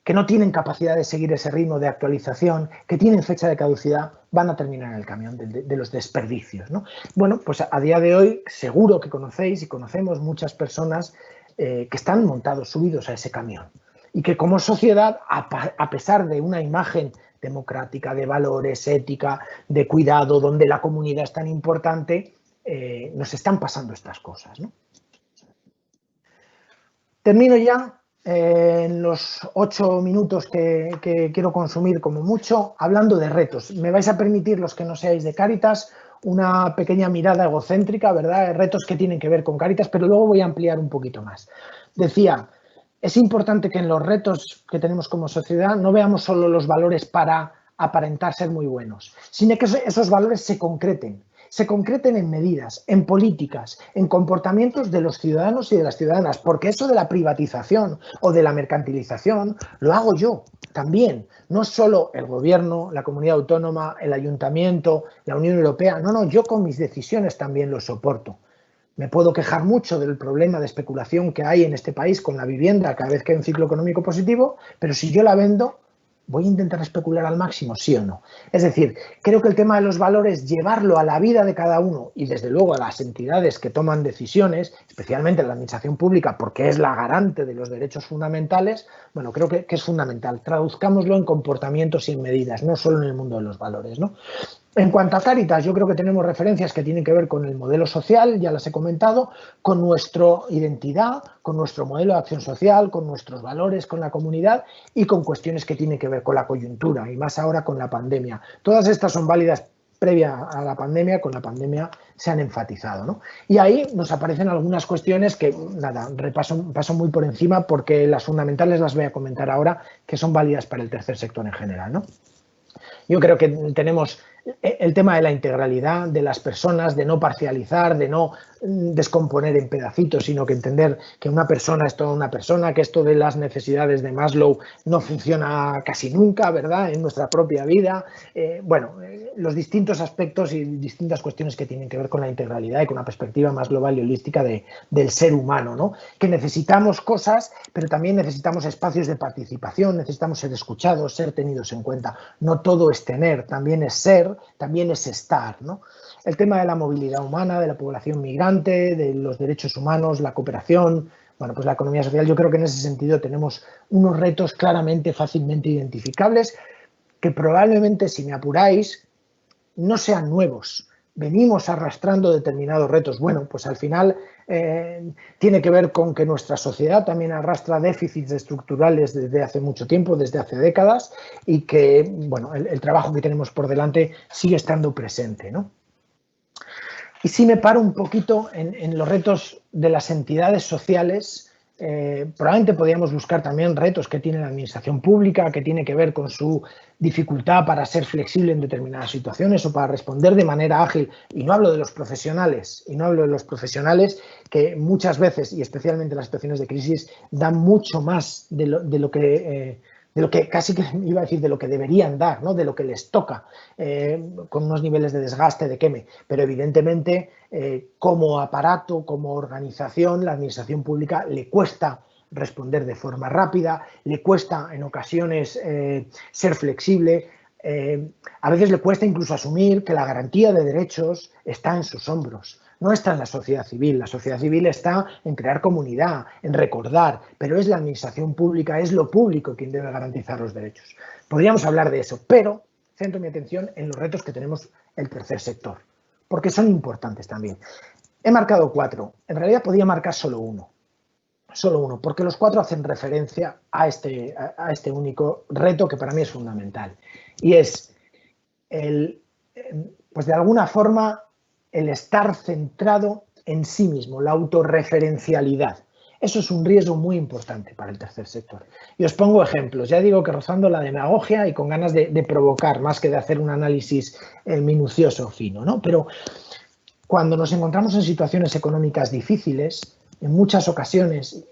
que no tienen capacidad de seguir ese ritmo de actualización, que tienen fecha de caducidad, van a terminar en el camión de los desperdicios, ¿no? Bueno, pues a día de hoy seguro que conocéis y conocemos muchas personas que están subidos a ese camión y que como sociedad, a pesar de una imagen democrática, de valores, ética, de cuidado, donde la comunidad es tan importante, nos están pasando estas cosas, ¿no? Termino ya en los 8 minutos que quiero consumir como mucho, hablando de retos. Me vais a permitir, los que no seáis de Cáritas, una pequeña mirada egocéntrica, ¿verdad? Retos que tienen que ver con Cáritas, pero luego voy a ampliar un poquito más. Decía, es importante que en los retos que tenemos como sociedad no veamos solo los valores para aparentar ser muy buenos, sino que esos valores se concreten en medidas, en políticas, en comportamientos de los ciudadanos y de las ciudadanas, porque eso de la privatización o de la mercantilización lo hago yo. también, no solo el gobierno, la comunidad autónoma, el ayuntamiento, la Unión Europea, no, yo con mis decisiones también lo soporto. Me puedo quejar mucho del problema de especulación que hay en este país con la vivienda cada vez que hay un ciclo económico positivo, pero si yo la vendo, ¿voy a intentar especular al máximo, sí o no? Es decir, creo que el tema de los valores, llevarlo a la vida de cada uno y desde luego a las entidades que toman decisiones, especialmente la administración pública, porque es la garante de los derechos fundamentales, bueno, creo que es fundamental. Traduzcámoslo en comportamientos y en medidas, no solo en el mundo de los valores, ¿no? En cuanto a Cáritas, yo creo que tenemos referencias que tienen que ver con el modelo social, ya las he comentado, con nuestra identidad, con nuestro modelo de acción social, con nuestros valores, con la comunidad y con cuestiones que tienen que ver con la coyuntura y más ahora con la pandemia. Todas estas son válidas previa a la pandemia, con la pandemia se han enfatizado, ¿no? Y ahí nos aparecen algunas cuestiones que, nada, paso muy por encima porque las fundamentales las voy a comentar ahora, que son válidas para el tercer sector en general, ¿no? Yo creo que tenemos el tema de la integralidad de las personas, de no parcializar, de no descomponer en pedacitos, sino que entender que una persona es toda una persona, que esto de las necesidades de Maslow no funciona casi nunca, ¿verdad?, en nuestra propia vida. Los distintos aspectos y distintas cuestiones que tienen que ver con la integralidad y con una perspectiva más global y holística del ser humano, ¿no? Que necesitamos cosas, pero también necesitamos espacios de participación, necesitamos ser escuchados, ser tenidos en cuenta. No todo es tener, también es ser, también es estar, ¿no? El tema de la movilidad humana, de la población migrante, de los derechos humanos, la cooperación, bueno, pues la economía social, yo creo que en ese sentido tenemos unos retos claramente, fácilmente identificables, que probablemente, si me apuráis, no sean nuevos. Venimos arrastrando determinados retos. Bueno, pues al final tiene que ver con que nuestra sociedad también arrastra déficits estructurales desde hace mucho tiempo, desde hace décadas, y que, bueno, el trabajo que tenemos por delante sigue estando presente, ¿no? Y si me paro un poquito en los retos de las entidades sociales, probablemente podríamos buscar también retos que tiene la administración pública, que tiene que ver con su dificultad para ser flexible en determinadas situaciones o para responder de manera ágil. Y no hablo de los profesionales, que muchas veces, y especialmente en las situaciones de crisis, dan mucho más de lo que casi que iba a decir de lo que deberían dar, ¿no? De lo que les toca, con unos niveles de desgaste, de queme. Pero evidentemente, como aparato, como organización, la administración pública le cuesta responder de forma rápida, le cuesta en ocasiones ser flexible, a veces le cuesta incluso asumir que la garantía de derechos está en sus hombros. No está en la sociedad civil está en crear comunidad, en recordar, pero es la administración pública, es lo público quien debe garantizar los derechos. Podríamos hablar de eso, pero centro mi atención en los retos que tenemos el tercer sector, porque son importantes también. He marcado 4, en realidad podía marcar solo uno, porque los 4 hacen referencia a este único reto que para mí es fundamental, y es pues de alguna forma el estar centrado en sí mismo, la autorreferencialidad. Eso es un riesgo muy importante para el tercer sector. Y os pongo ejemplos, ya digo que rozando la demagogia y con ganas de provocar, más que de hacer un análisis minucioso, fino, ¿no? Pero cuando nos encontramos en situaciones económicas difíciles, en muchas ocasiones,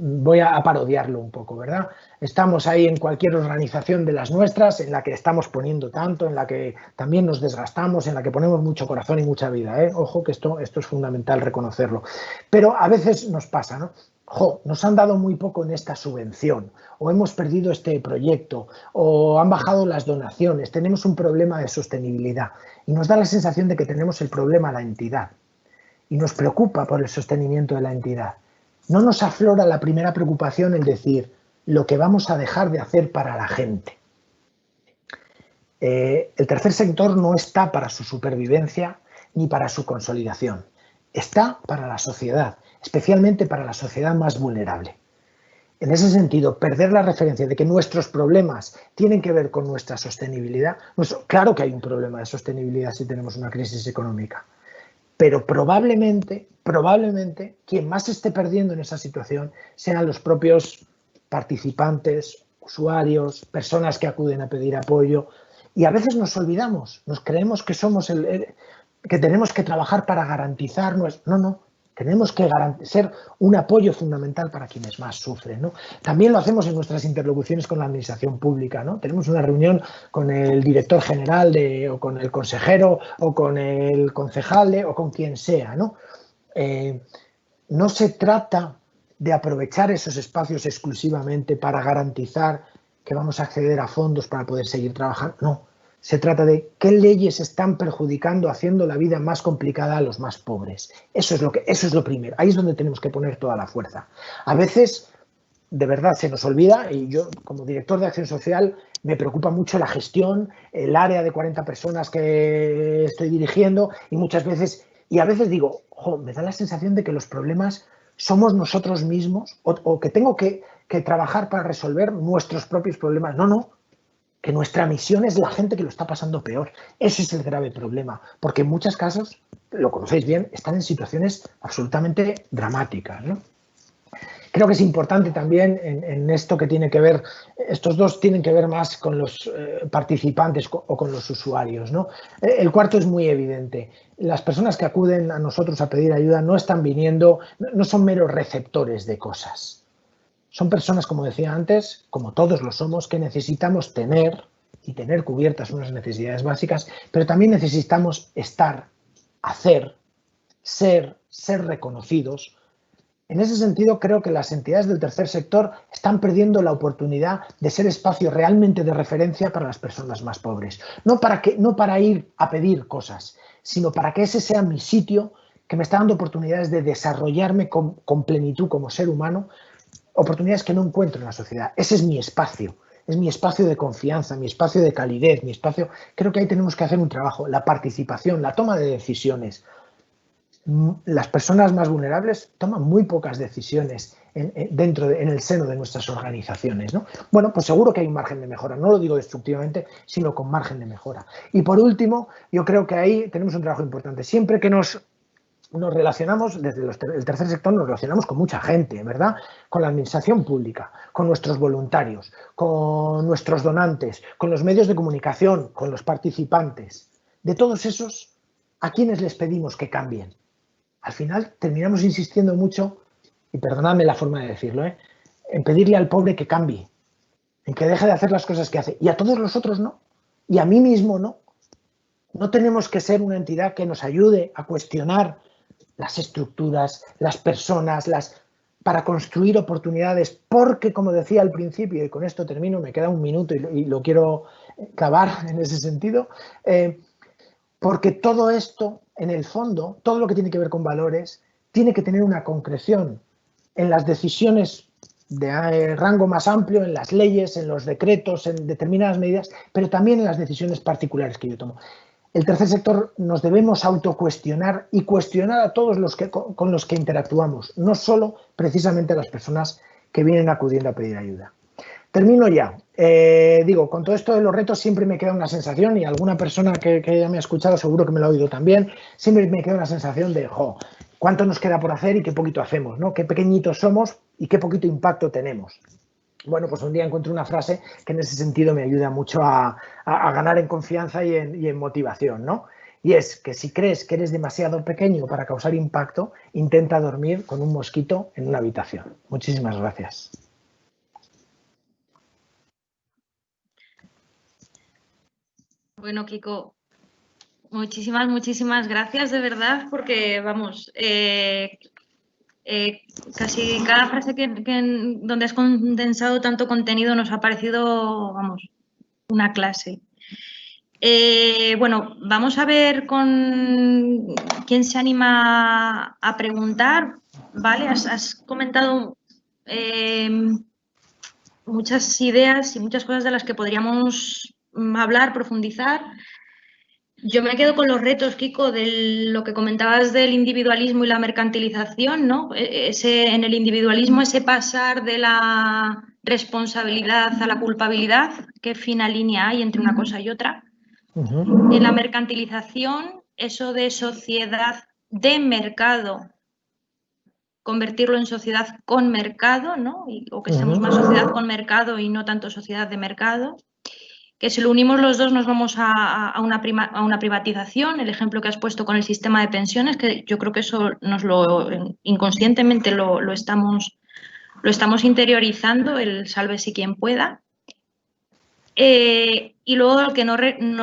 voy a parodiarlo un poco, ¿verdad? Estamos ahí en cualquier organización de las nuestras, en la que estamos poniendo tanto, en la que también nos desgastamos, en la que ponemos mucho corazón y mucha vida, ¿eh? Ojo que esto es fundamental reconocerlo. Pero a veces nos pasa, ¿no? Nos han dado muy poco en esta subvención, o hemos perdido este proyecto, o han bajado las donaciones, tenemos un problema de sostenibilidad. Y nos da la sensación de que tenemos el problema a la entidad. Y nos preocupa por el sostenimiento de la entidad. No nos aflora la primera preocupación, el decir lo que vamos a dejar de hacer para la gente. El tercer sector no está para su supervivencia ni para su consolidación. Está para la sociedad, especialmente para la sociedad más vulnerable. En ese sentido, perder la referencia de que nuestros problemas tienen que ver con nuestra sostenibilidad. Claro que hay un problema de sostenibilidad si tenemos una crisis económica. Pero probablemente, quien más esté perdiendo en esa situación sean los propios participantes, usuarios, personas que acuden a pedir apoyo. Y a veces nos olvidamos, nos creemos que somos que tenemos que trabajar para garantizar. No, Tenemos que ser un apoyo fundamental para quienes más sufren, ¿no? También lo hacemos en nuestras interlocuciones con la administración pública, ¿no? Tenemos una reunión con el director general o con el consejero o con el concejal o con quien sea, ¿no? No se trata de aprovechar esos espacios exclusivamente para garantizar que vamos a acceder a fondos para poder seguir trabajando, no. Se trata de qué leyes están perjudicando, haciendo la vida más complicada a los más pobres. Eso es lo primero. Ahí es donde tenemos que poner toda la fuerza. A veces, de verdad, se nos olvida, y yo como director de Acción Social me preocupa mucho la gestión, el área de 40 personas que estoy dirigiendo y a veces digo, me da la sensación de que los problemas somos nosotros mismos o que tengo que trabajar para resolver nuestros propios problemas. No. Que nuestra misión es la gente que lo está pasando peor. Ese es el grave problema, porque en muchos casos, lo conocéis bien, están en situaciones absolutamente dramáticas, ¿no? Creo que es importante también en esto que tiene que ver, estos dos tienen que ver más con los participantes o con los usuarios, ¿no? El cuarto es muy evidente. Las personas que acuden a nosotros a pedir ayuda no están viniendo, no son meros receptores de cosas. Son personas, como decía antes, como todos lo somos, que necesitamos tener cubiertas unas necesidades básicas, pero también necesitamos estar, hacer, ser reconocidos. En ese sentido, creo que las entidades del tercer sector están perdiendo la oportunidad de ser espacio realmente de referencia para las personas más pobres. No para ir a pedir cosas, sino para que ese sea mi sitio que me está dando oportunidades de desarrollarme con plenitud como ser humano, oportunidades que no encuentro en la sociedad. Ese es mi espacio de confianza, mi espacio de calidez, mi espacio. Creo que ahí tenemos que hacer un trabajo, la participación, la toma de decisiones. Las personas más vulnerables toman muy pocas decisiones en el seno de nuestras organizaciones, ¿no? Bueno, pues seguro que hay un margen de mejora, no lo digo destructivamente, sino con margen de mejora. Y por último, yo creo que ahí tenemos un trabajo importante. Siempre que nos relacionamos, desde el tercer sector nos relacionamos con mucha gente, ¿verdad? Con la administración pública, con nuestros voluntarios, con nuestros donantes, con los medios de comunicación, con los participantes. De todos esos, ¿a quiénes les pedimos que cambien? Al final terminamos insistiendo mucho, y perdonadme la forma de decirlo, en pedirle al pobre que cambie, en que deje de hacer las cosas que hace. Y a todos los otros no. Y a mí mismo no. No tenemos que ser una entidad que nos ayude a cuestionar las estructuras, las personas, para construir oportunidades, porque, como decía al principio, y con esto termino, me queda un minuto y lo quiero clavar en ese sentido, porque todo esto, en el fondo, todo lo que tiene que ver con valores, tiene que tener una concreción en las decisiones de rango más amplio, en las leyes, en los decretos, en determinadas medidas, pero también en las decisiones particulares que yo tomo. El tercer sector nos debemos autocuestionar y cuestionar a todos con los que interactuamos, no solo precisamente a las personas que vienen acudiendo a pedir ayuda. Termino ya. Con todo esto de los retos siempre me queda una sensación, y alguna persona que ya me ha escuchado seguro que me lo ha oído también, siempre me queda una sensación de, ¿cuánto nos queda por hacer y qué poquito hacemos, ¿no? Qué pequeñitos somos y qué poquito impacto tenemos. Bueno, pues un día encuentro una frase que en ese sentido me ayuda mucho a ganar en confianza y en motivación, ¿no? Y es que si crees que eres demasiado pequeño para causar impacto, intenta dormir con un mosquito en una habitación. Muchísimas gracias. Bueno, Kiko, muchísimas gracias, de verdad, porque, vamos, casi cada frase donde has condensado tanto contenido nos ha parecido, vamos, una clase. Bueno, vamos a ver con quién se anima a preguntar, ¿vale? Has comentado muchas ideas y muchas cosas de las que podríamos hablar, profundizar. Yo me quedo con los retos, Kiko, de lo que comentabas del individualismo y la mercantilización, ¿no? En el individualismo, ese pasar de la responsabilidad a la culpabilidad, ¿qué fina línea hay entre una cosa y otra? En la mercantilización, eso de sociedad de mercado, convertirlo en sociedad con mercado, ¿no? O que seamos más sociedad con mercado y no tanto sociedad de mercado. que si lo unimos los dos nos vamos a una privatización, el ejemplo que has puesto con el sistema de pensiones, que yo creo que eso inconscientemente lo estamos interiorizando, el sálvese quien pueda. Y luego que no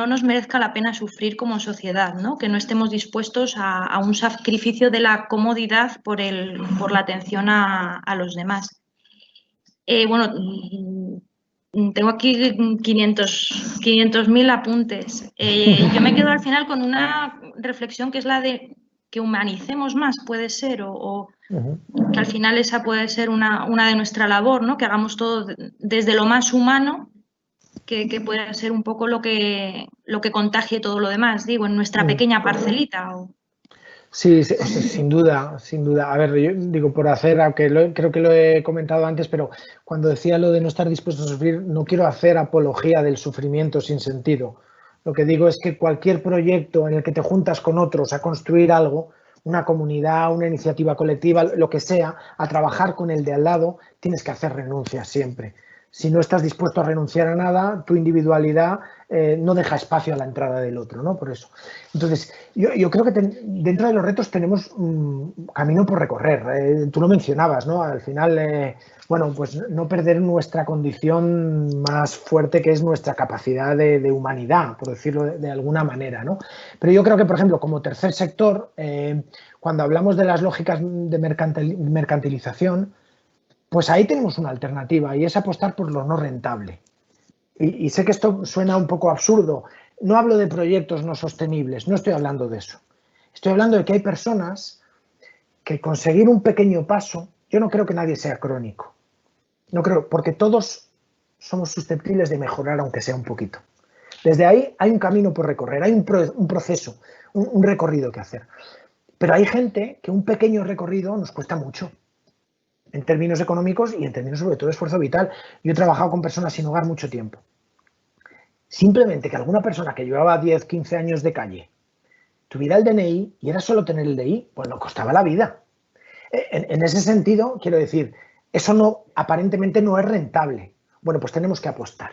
nos merezca la pena sufrir como sociedad, ¿no? Que no estemos dispuestos a un sacrificio de la comodidad por la atención a los demás. Bueno, tengo aquí 500.000 apuntes. Yo me quedo al final con una reflexión que es la de que humanicemos más, puede ser, o que al final esa puede ser una de nuestra labor, ¿no? Que hagamos todo desde lo más humano, que pueda ser un poco lo que contagie todo lo demás, digo, en nuestra pequeña parcelita. Sí, sin duda, sin duda. A ver, yo digo, por hacer, aunque creo que lo he comentado antes, pero cuando decía lo de no estar dispuesto a sufrir, no quiero hacer apología del sufrimiento sin sentido. Lo que digo es que cualquier proyecto en el que te juntas con otros a construir algo, una comunidad, una iniciativa colectiva, lo que sea, a trabajar con el de al lado, tienes que hacer renuncias siempre. Si no estás dispuesto a renunciar a nada, tu individualidad no deja espacio a la entrada del otro, ¿no? Por eso. Entonces, yo creo que dentro de los retos tenemos un camino por recorrer. Tú lo mencionabas, ¿no? Al final, bueno, pues no perder nuestra condición más fuerte, que es nuestra capacidad de humanidad, por decirlo de alguna manera, ¿no? Pero yo creo que, por ejemplo, como tercer sector, cuando hablamos de las lógicas de mercantilización, pues ahí tenemos una alternativa y es apostar por lo no rentable. Y sé que esto suena un poco absurdo. No hablo de proyectos no sostenibles, no estoy hablando de eso. Estoy hablando de que hay personas que conseguir un pequeño paso, yo no creo que nadie sea crónico. No creo, porque todos somos susceptibles de mejorar aunque sea un poquito. Desde ahí hay un camino por recorrer, hay un proceso, un recorrido que hacer. Pero hay gente que un pequeño recorrido nos cuesta mucho, en términos económicos y en términos sobre todo de esfuerzo vital. Yo he trabajado con personas sin hogar mucho tiempo. Simplemente que alguna persona que llevaba 10, 15 años de calle tuviera el DNI y era solo tener el DNI, pues nos costaba la vida. En ese sentido, quiero decir, eso aparentemente no es rentable. Bueno, pues tenemos que apostar.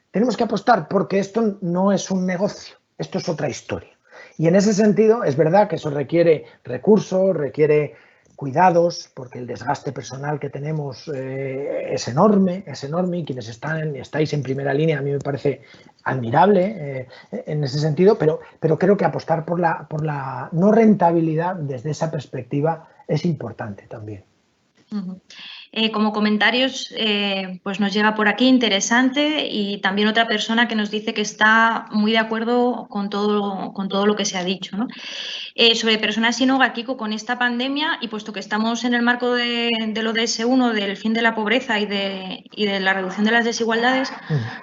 Tenemos que apostar porque esto no es un negocio, esto es otra historia. Y en ese sentido es verdad que eso requiere recursos, requiere cuidados, porque el desgaste personal que tenemos es enorme, y quienes estáis en primera línea a mí me parece admirable en ese sentido, pero creo que apostar por la no rentabilidad desde esa perspectiva es importante también. Como comentarios, pues nos llega por aquí, interesante, y también otra persona que nos dice que está muy de acuerdo con todo lo que se ha dicho, ¿no? Sobre personas sin hogar, Kiko, con esta pandemia, y puesto que estamos en el marco de lo ODS1, del fin de la pobreza y de la reducción de las desigualdades,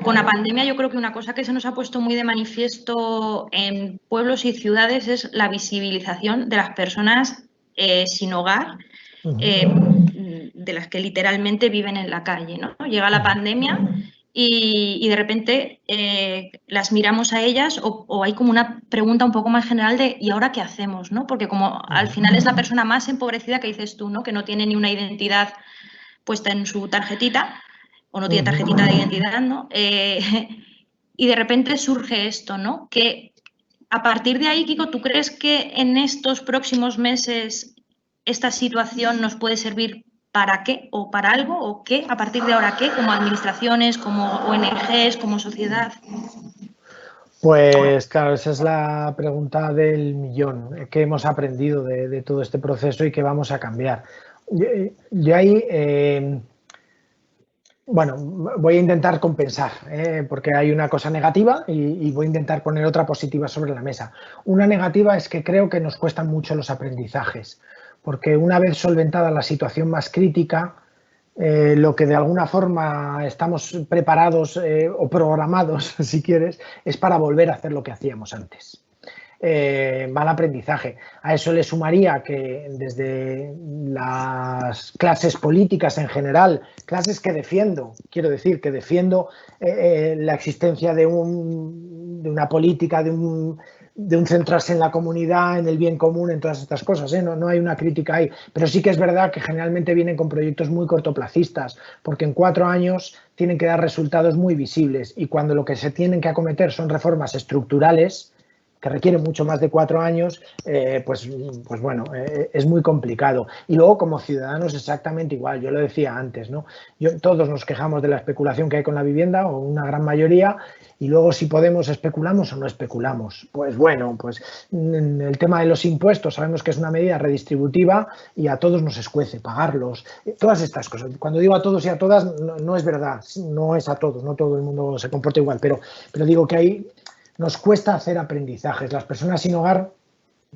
con la pandemia yo creo que una cosa que se nos ha puesto muy de manifiesto en pueblos y ciudades es la visibilización de las personas sin hogar, de las que literalmente viven en la calle, ¿no? Llega la pandemia y de repente las miramos a ellas o hay como una pregunta un poco más general de ¿y ahora qué hacemos? ¿No? Porque como al final es la persona más empobrecida que dices tú, ¿no? Que no tiene ni una identidad puesta en su tarjetita o no tiene tarjetita de identidad, ¿no? Y de repente surge esto, ¿no? Que a partir de ahí, Kiko, ¿tú crees que en estos próximos meses esta situación nos puede servir para qué o para algo o qué, a partir de ahora qué, como administraciones, como ONGs, como sociedad? Pues claro, esa es la pregunta del millón. ¿Qué hemos aprendido de todo este proceso y qué vamos a cambiar? Yo ahí, bueno, voy a intentar compensar, porque hay una cosa negativa y voy a intentar poner otra positiva sobre la mesa. Una negativa es que creo que nos cuestan mucho los aprendizajes, porque una vez solventada la situación más crítica, lo que de alguna forma estamos preparados o programados, si quieres, es para volver a hacer lo que hacíamos antes. Mal aprendizaje. A eso le sumaría que desde las clases políticas en general, clases que defiendo, quiero decir que defiendo la existencia de una política, de de un centrarse en la comunidad, en el bien común, en todas estas cosas, ¿eh? No hay una crítica ahí, pero sí que es verdad que generalmente vienen con proyectos muy cortoplacistas, porque en 4 años tienen que dar resultados muy visibles y cuando lo que se tienen que acometer son reformas estructurales, que requiere mucho más de 4 años, pues bueno, es muy complicado. Y luego como ciudadanos exactamente igual, yo lo decía antes, ¿no? Todos nos quejamos de la especulación que hay con la vivienda, o una gran mayoría, y luego si podemos especulamos o no especulamos. Pues bueno, pues el tema de los impuestos sabemos que es una medida redistributiva y a todos nos escuece pagarlos, todas estas cosas. Cuando digo a todos y a todas no es verdad, no es a todos, no todo el mundo se comporta igual, pero digo que hay... Nos cuesta hacer aprendizajes. Las personas sin hogar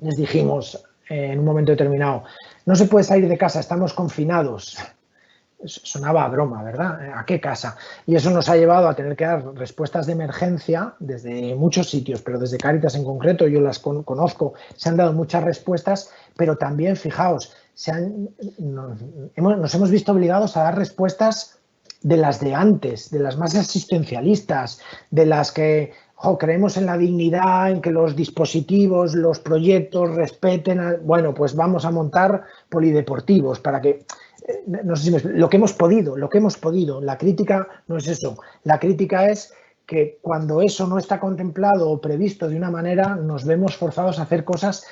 les dijimos en un momento determinado, no se puede salir de casa, estamos confinados. Sonaba a broma, ¿verdad? ¿A qué casa? Y eso nos ha llevado a tener que dar respuestas de emergencia desde muchos sitios, pero desde Cáritas en concreto, yo las conozco, se han dado muchas respuestas, pero también, fijaos, nos hemos visto obligados a dar respuestas de las de antes, de las más asistencialistas, de las que... creemos en la dignidad, en que los dispositivos, los proyectos respeten, bueno, pues vamos a montar polideportivos para que, no sé si lo que hemos podido, la crítica no es eso, la crítica es que cuando eso no está contemplado o previsto de una manera, nos vemos forzados a hacer cosas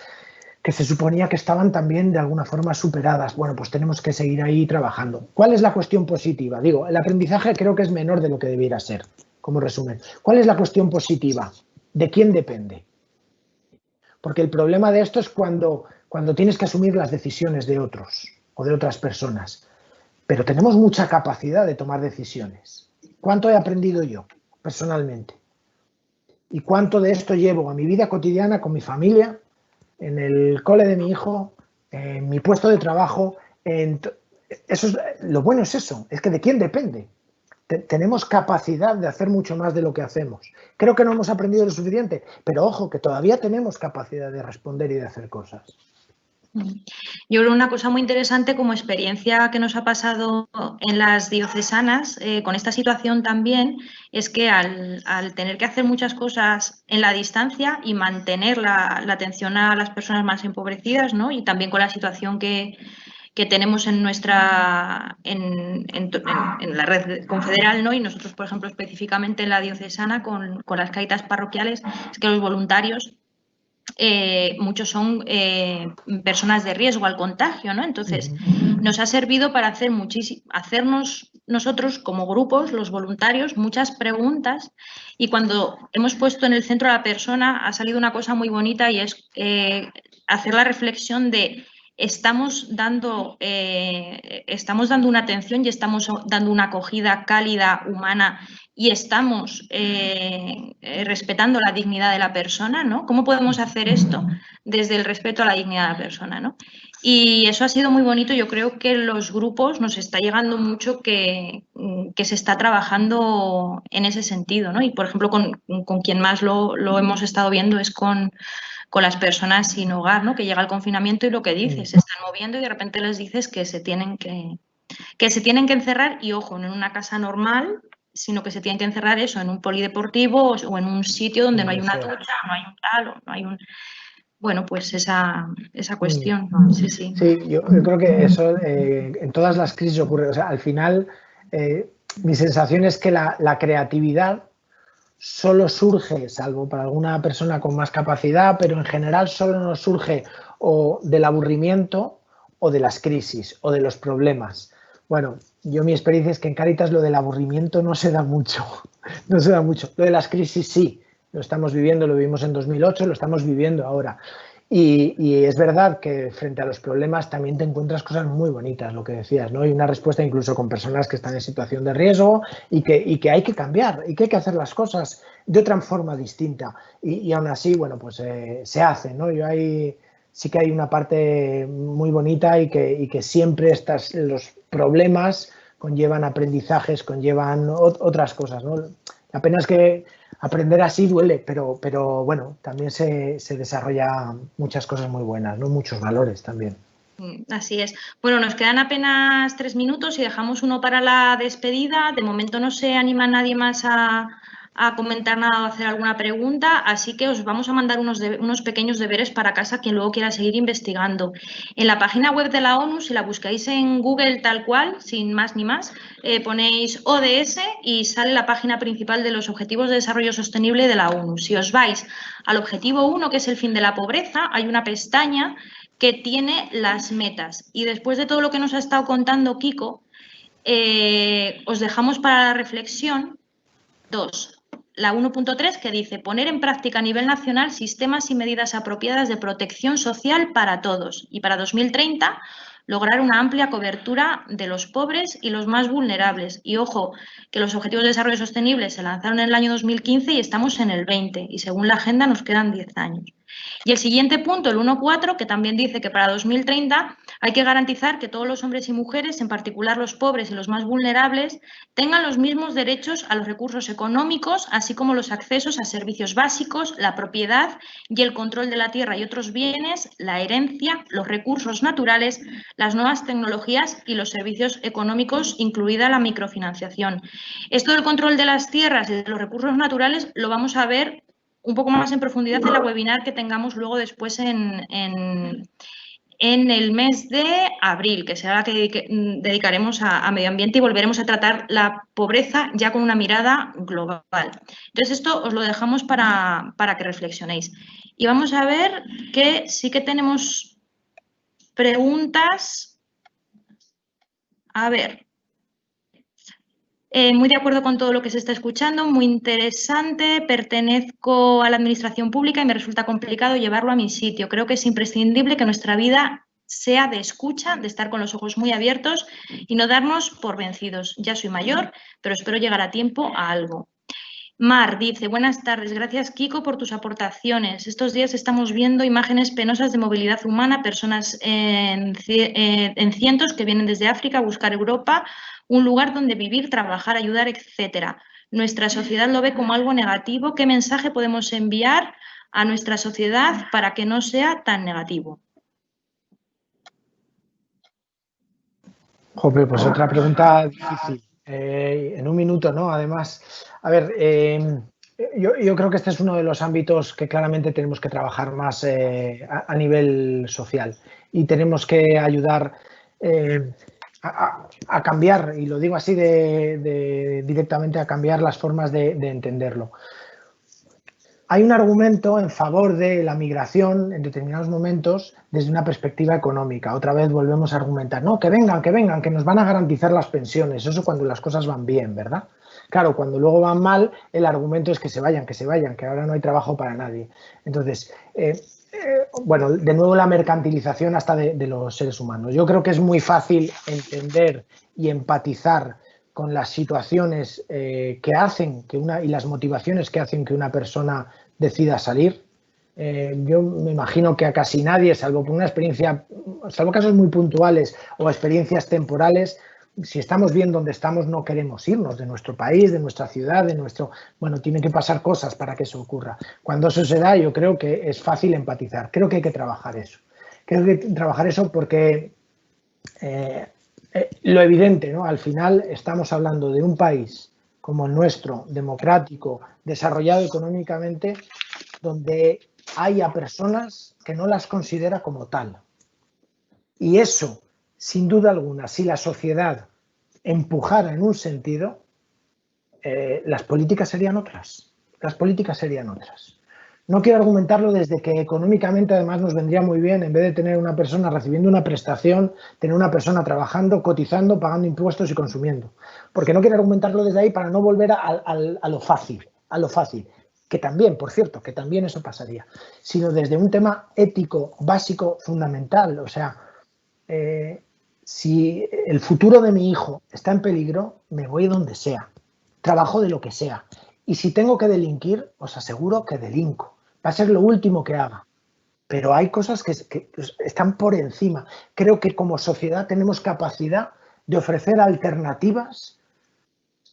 que se suponía que estaban también de alguna forma superadas. Bueno, pues tenemos que seguir ahí trabajando. ¿Cuál es la cuestión positiva? Digo, el aprendizaje creo que es menor de lo que debiera ser. Como resumen, ¿cuál es la cuestión positiva? ¿De quién depende? Porque el problema de esto es cuando tienes que asumir las decisiones de otros o de otras personas. Pero tenemos mucha capacidad de tomar decisiones. ¿Cuánto he aprendido yo personalmente? ¿Y cuánto de esto llevo a mi vida cotidiana con mi familia, en el cole de mi hijo, en mi puesto de trabajo? Lo bueno es eso, es que ¿de quién depende? Tenemos capacidad de hacer mucho más de lo que hacemos. Creo que no hemos aprendido lo suficiente, pero ojo, que todavía tenemos capacidad de responder y de hacer cosas. Yo creo una cosa muy interesante como experiencia que nos ha pasado en las diocesanas con esta situación también es que al tener que hacer muchas cosas en la distancia y mantener la atención a las personas más empobrecidas, ¿no? Y también con la situación que tenemos en nuestra en la red confederal, ¿no? Y nosotros, por ejemplo, específicamente en la diocesana con las Cáritas parroquiales, es que los voluntarios muchos son personas de riesgo al contagio, ¿no? Entonces, nos ha servido para hacernos nosotros como grupos, los voluntarios, muchas preguntas, y cuando hemos puesto en el centro a la persona ha salido una cosa muy bonita y es hacer la reflexión de estamos dando una atención y estamos dando una acogida cálida, humana, y estamos respetando la dignidad de la persona, ¿no? ¿Cómo podemos hacer esto desde el respeto a la dignidad de la persona, ¿no? Y eso ha sido muy bonito. Yo creo que los grupos nos está llegando mucho que se está trabajando en ese sentido, ¿no? Y, por ejemplo, con quien más lo hemos estado viendo es con las personas sin hogar, ¿no? Que llega el confinamiento y lo que dices, se están moviendo y de repente les dices que se tienen que encerrar y, ojo, no en una casa normal, sino que se tienen que encerrar eso en un polideportivo o en un sitio donde no hay una ducha, no hay un tal, o no hay un... Bueno, pues esa cuestión, sí, sí. Sí, yo creo que eso en todas las crisis ocurre. O sea, al final, mi sensación es que la creatividad solo surge, salvo para alguna persona con más capacidad, pero en general solo nos surge o del aburrimiento o de las crisis o de los problemas. Bueno, mi experiencia es que en Cáritas lo del aburrimiento no se da mucho, no se da mucho. Lo de las crisis sí, lo estamos viviendo, lo vivimos en 2008, lo estamos viviendo ahora. Y es verdad que frente a los problemas también te encuentras cosas muy bonitas, lo que decías, ¿no? Y una respuesta incluso con personas que están en situación de riesgo y que hay que cambiar y que hay que hacer las cosas de otra forma distinta. Y aún así, bueno, pues se hace, ¿no? Sí que hay una parte muy bonita y que siempre los problemas conllevan aprendizajes, conllevan otras cosas, ¿no? La pena es que aprender así duele, pero bueno, también se desarrolla muchas cosas muy buenas, ¿no? Muchos valores también. Así es. Bueno, nos quedan apenas 3 minutos y dejamos uno para la despedida. De momento no se anima nadie más a a comentar nada o hacer alguna pregunta, así que os vamos a mandar unos pequeños deberes para casa quien luego quiera seguir investigando. En la página web de la ONU, si la buscáis en Google tal cual, sin más ni más, ponéis ODS y sale la página principal de los Objetivos de Desarrollo Sostenible de la ONU. Si os vais al objetivo 1, que es el fin de la pobreza, hay una pestaña que tiene las metas. Y después de todo lo que nos ha estado contando Kiko, os dejamos para la reflexión 2. La 1.3, que dice poner en práctica a nivel nacional sistemas y medidas apropiadas de protección social para todos y para 2030 lograr una amplia cobertura de los pobres y los más vulnerables. Y ojo, que los Objetivos de Desarrollo Sostenible se lanzaron en el año 2015 y estamos en el 20 y según la agenda nos quedan 10 años. Y el siguiente punto, el 1.4, que también dice que para 2030 hay que garantizar que todos los hombres y mujeres, en particular los pobres y los más vulnerables, tengan los mismos derechos a los recursos económicos, así como los accesos a servicios básicos, la propiedad y el control de la tierra y otros bienes, la herencia, los recursos naturales, las nuevas tecnologías y los servicios económicos, incluida la microfinanciación. Esto del control de las tierras y de los recursos naturales lo vamos a ver un poco más en profundidad en la webinar que tengamos luego después en el mes de abril, que será la que dedicaremos a medio ambiente y volveremos a tratar la pobreza ya con una mirada global. Entonces, esto os lo dejamos para que reflexionéis. Y vamos a ver que sí que tenemos preguntas. A ver. Muy de acuerdo con todo lo que se está escuchando, muy interesante. Pertenezco a la administración pública y me resulta complicado llevarlo a mi sitio. Creo que es imprescindible que nuestra vida sea de escucha, de estar con los ojos muy abiertos y no darnos por vencidos. Ya soy mayor, pero espero llegar a tiempo a algo. Mar dice, buenas tardes, gracias Kiko por tus aportaciones. Estos días estamos viendo imágenes penosas de movilidad humana, personas en cientos que vienen desde África a buscar Europa, un lugar donde vivir, trabajar, ayudar, etcétera. Nuestra sociedad lo ve como algo negativo. ¿Qué mensaje podemos enviar a nuestra sociedad para que no sea tan negativo? Joder, pues otra pregunta difícil. En un minuto, ¿no? Además, a ver, yo creo que este es uno de los ámbitos que claramente tenemos que trabajar más a nivel social y tenemos que ayudar a cambiar, y lo digo así directamente, a cambiar las formas de entenderlo. Hay un argumento en favor de la migración en determinados momentos desde una perspectiva económica. Otra vez volvemos a argumentar, no, que vengan, que nos van a garantizar las pensiones. Eso cuando las cosas van bien, ¿verdad? Claro, cuando luego van mal, el argumento es que se vayan, que ahora no hay trabajo para nadie. Entonces, bueno, de nuevo la mercantilización hasta de los seres humanos. Yo creo que es muy fácil entender y empatizar con las situaciones que hacen y las motivaciones que hacen que una persona decida salir. Yo me imagino que a casi nadie, salvo por una experiencia, salvo casos muy puntuales o experiencias temporales, si estamos bien donde estamos no queremos irnos de nuestro país, de nuestra ciudad, de nuestro... Bueno, tienen que pasar cosas para que eso ocurra. Cuando eso se da, yo creo que es fácil empatizar. Creo que hay que trabajar eso. Creo que hay que trabajar eso porque... lo evidente, ¿no? Al final estamos hablando de un país como el nuestro, democrático, desarrollado económicamente, donde hay a personas que no las considera como tal. Y eso, sin duda alguna, si la sociedad empujara en un sentido, las políticas serían otras. Las políticas serían otras. No quiero argumentarlo desde que económicamente además nos vendría muy bien, en vez de tener una persona recibiendo una prestación, tener una persona trabajando, cotizando, pagando impuestos y consumiendo. Porque no quiero argumentarlo desde ahí para no volver a lo fácil, que también, por cierto, que también eso pasaría, sino desde un tema ético, básico, fundamental. O sea, si el futuro de mi hijo está en peligro, me voy donde sea, trabajo de lo que sea. Y si tengo que delinquir, os aseguro que delinco. Va a ser lo último que haga. Pero hay cosas que están por encima. Creo que como sociedad tenemos capacidad de ofrecer alternativas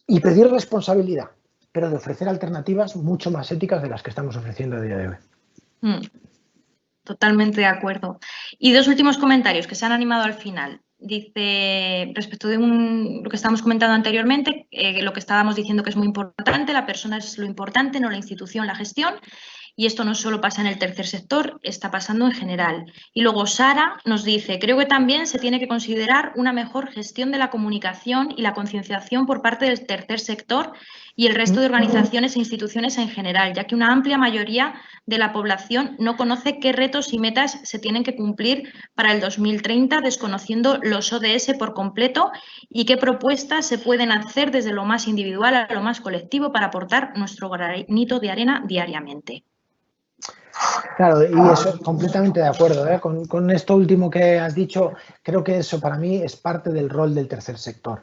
y pedir responsabilidad, pero de ofrecer alternativas mucho más éticas de las que estamos ofreciendo a día de hoy. Totalmente de acuerdo. Y dos últimos comentarios que se han animado al final. dice, respecto de lo que estábamos comentando anteriormente, lo que estábamos diciendo que es muy importante, la persona es lo importante, no la institución, la gestión. Y esto no solo pasa en el tercer sector, está pasando en general. Y luego Sara nos dice, creo que también se tiene que considerar una mejor gestión de la comunicación y la concienciación por parte del tercer sector y el resto de organizaciones e instituciones en general, ya que una amplia mayoría de la población no conoce qué retos y metas se tienen que cumplir para el 2030, desconociendo los ODS por completo y qué propuestas se pueden hacer desde lo más individual a lo más colectivo para aportar nuestro granito de arena diariamente. Claro, y eso, completamente de acuerdo, ¿eh? Con esto último que has dicho, creo que eso para mí es parte del rol del tercer sector.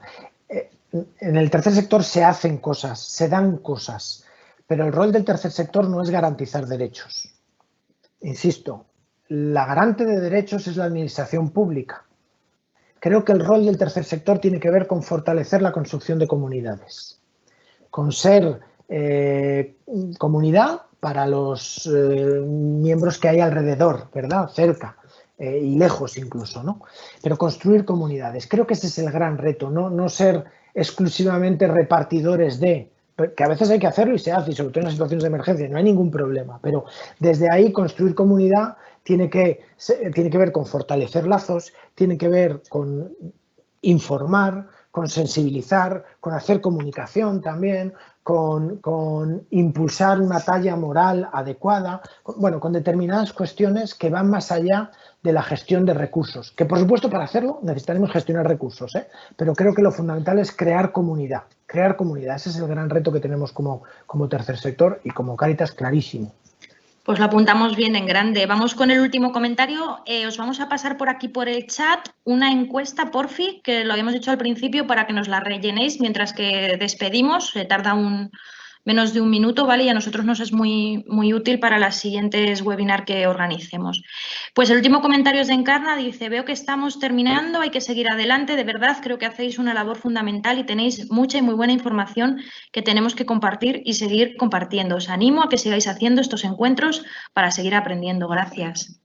En el tercer sector se hacen cosas, se dan cosas, pero el rol del tercer sector no es garantizar derechos. Insisto, la garante de derechos es la administración pública. Creo que el rol del tercer sector tiene que ver con fortalecer la construcción de comunidades, con ser comunidad para los miembros que hay alrededor, ¿verdad? Cerca y lejos incluso, ¿no? Pero construir comunidades. Creo que ese es el gran reto, no ser exclusivamente repartidores de, que a veces hay que hacerlo y se hace, y sobre todo en las situaciones de emergencia, no hay ningún problema, pero desde ahí construir comunidad tiene que ver con fortalecer lazos, tiene que ver con informar, con sensibilizar, con hacer comunicación también, con impulsar una talla moral adecuada, bueno, con determinadas cuestiones que van más allá de la gestión de recursos, que por supuesto para hacerlo necesitaremos gestionar recursos, pero creo que lo fundamental es crear comunidad, ese es el gran reto que tenemos como tercer sector y como Cáritas clarísimo. Pues lo apuntamos bien en grande. Vamos con el último comentario. Os vamos a pasar por aquí por el chat una encuesta, porfi, que lo habíamos dicho al principio para que nos la rellenéis mientras que despedimos. Se tarda menos de un minuto, ¿vale? Y a nosotros nos es muy útil para las siguientes webinars que organicemos. Pues el último comentario es de Encarna, dice, veo que estamos terminando, hay que seguir adelante, de verdad creo que hacéis una labor fundamental y tenéis mucha y muy buena información que tenemos que compartir y seguir compartiendo. Os animo a que sigáis haciendo estos encuentros para seguir aprendiendo. Gracias.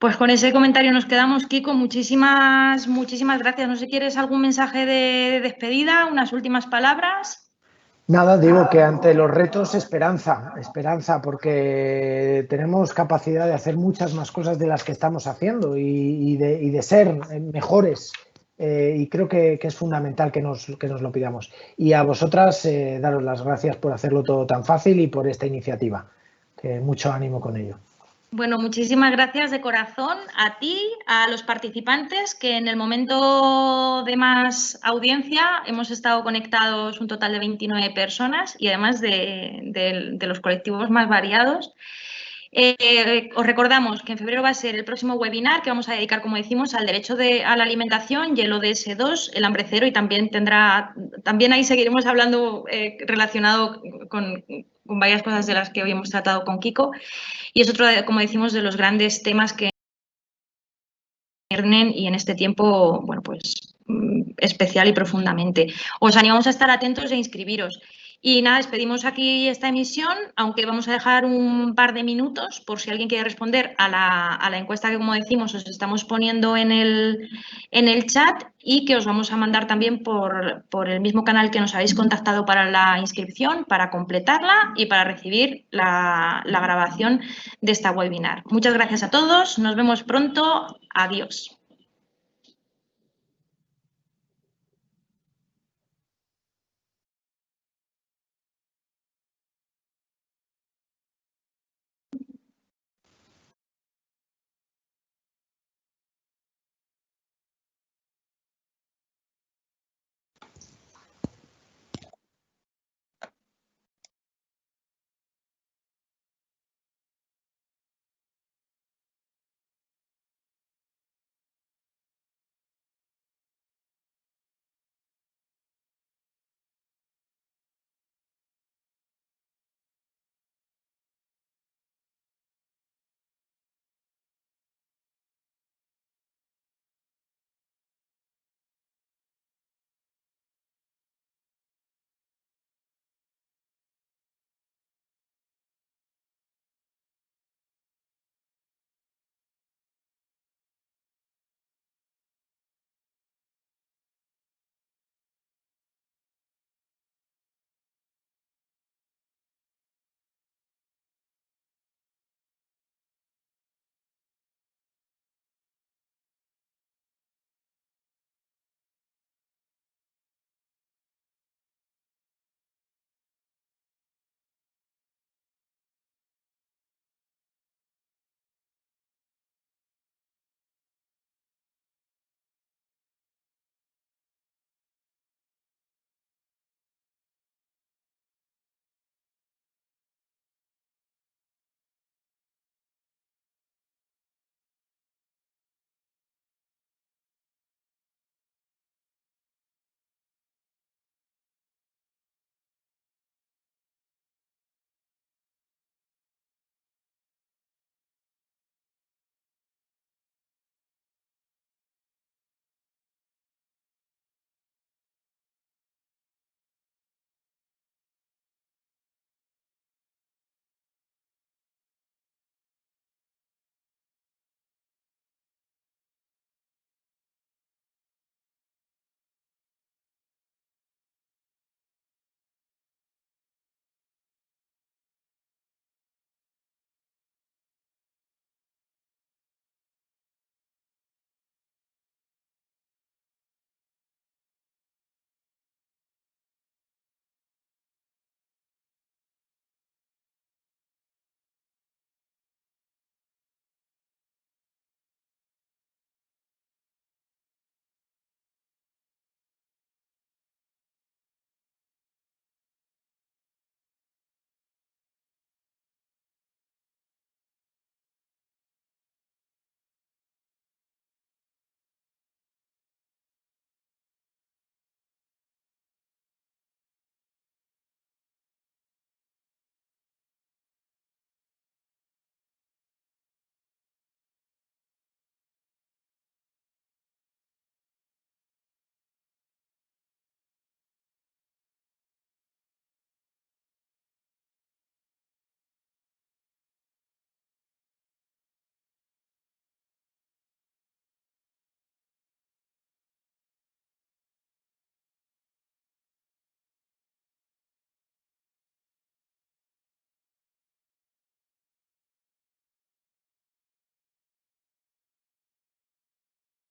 Pues con ese comentario nos quedamos, Kiko. Muchísimas gracias. No sé si quieres algún mensaje de despedida, unas últimas palabras. Nada, digo que ante los retos esperanza, porque tenemos capacidad de hacer muchas más cosas de las que estamos haciendo y de ser mejores. Y creo que es fundamental que nos lo pidamos. Y a vosotras, daros las gracias por hacerlo todo tan fácil y por esta iniciativa. Que mucho ánimo con ello. Bueno, muchísimas gracias de corazón a ti, a los participantes, que en el momento de más audiencia hemos estado conectados un total de 29 personas y además de los colectivos más variados. Os recordamos que en febrero va a ser el próximo webinar que vamos a dedicar, como decimos, al derecho a la alimentación y el ODS 2, el hambre cero, y también ahí seguiremos hablando relacionado con varias cosas de las que hoy hemos tratado con Kiko. Y es otro, como decimos, de los grandes temas que y en este tiempo, bueno, pues especial y profundamente. Os animamos a estar atentos e inscribiros. Y nada, despedimos aquí esta emisión, aunque vamos a dejar un par de minutos por si alguien quiere responder a la encuesta que, como decimos, os estamos poniendo en el chat y que os vamos a mandar también por el mismo canal que nos habéis contactado para la inscripción, para completarla y para recibir la grabación de esta webinar. Muchas gracias a todos, nos vemos pronto, adiós.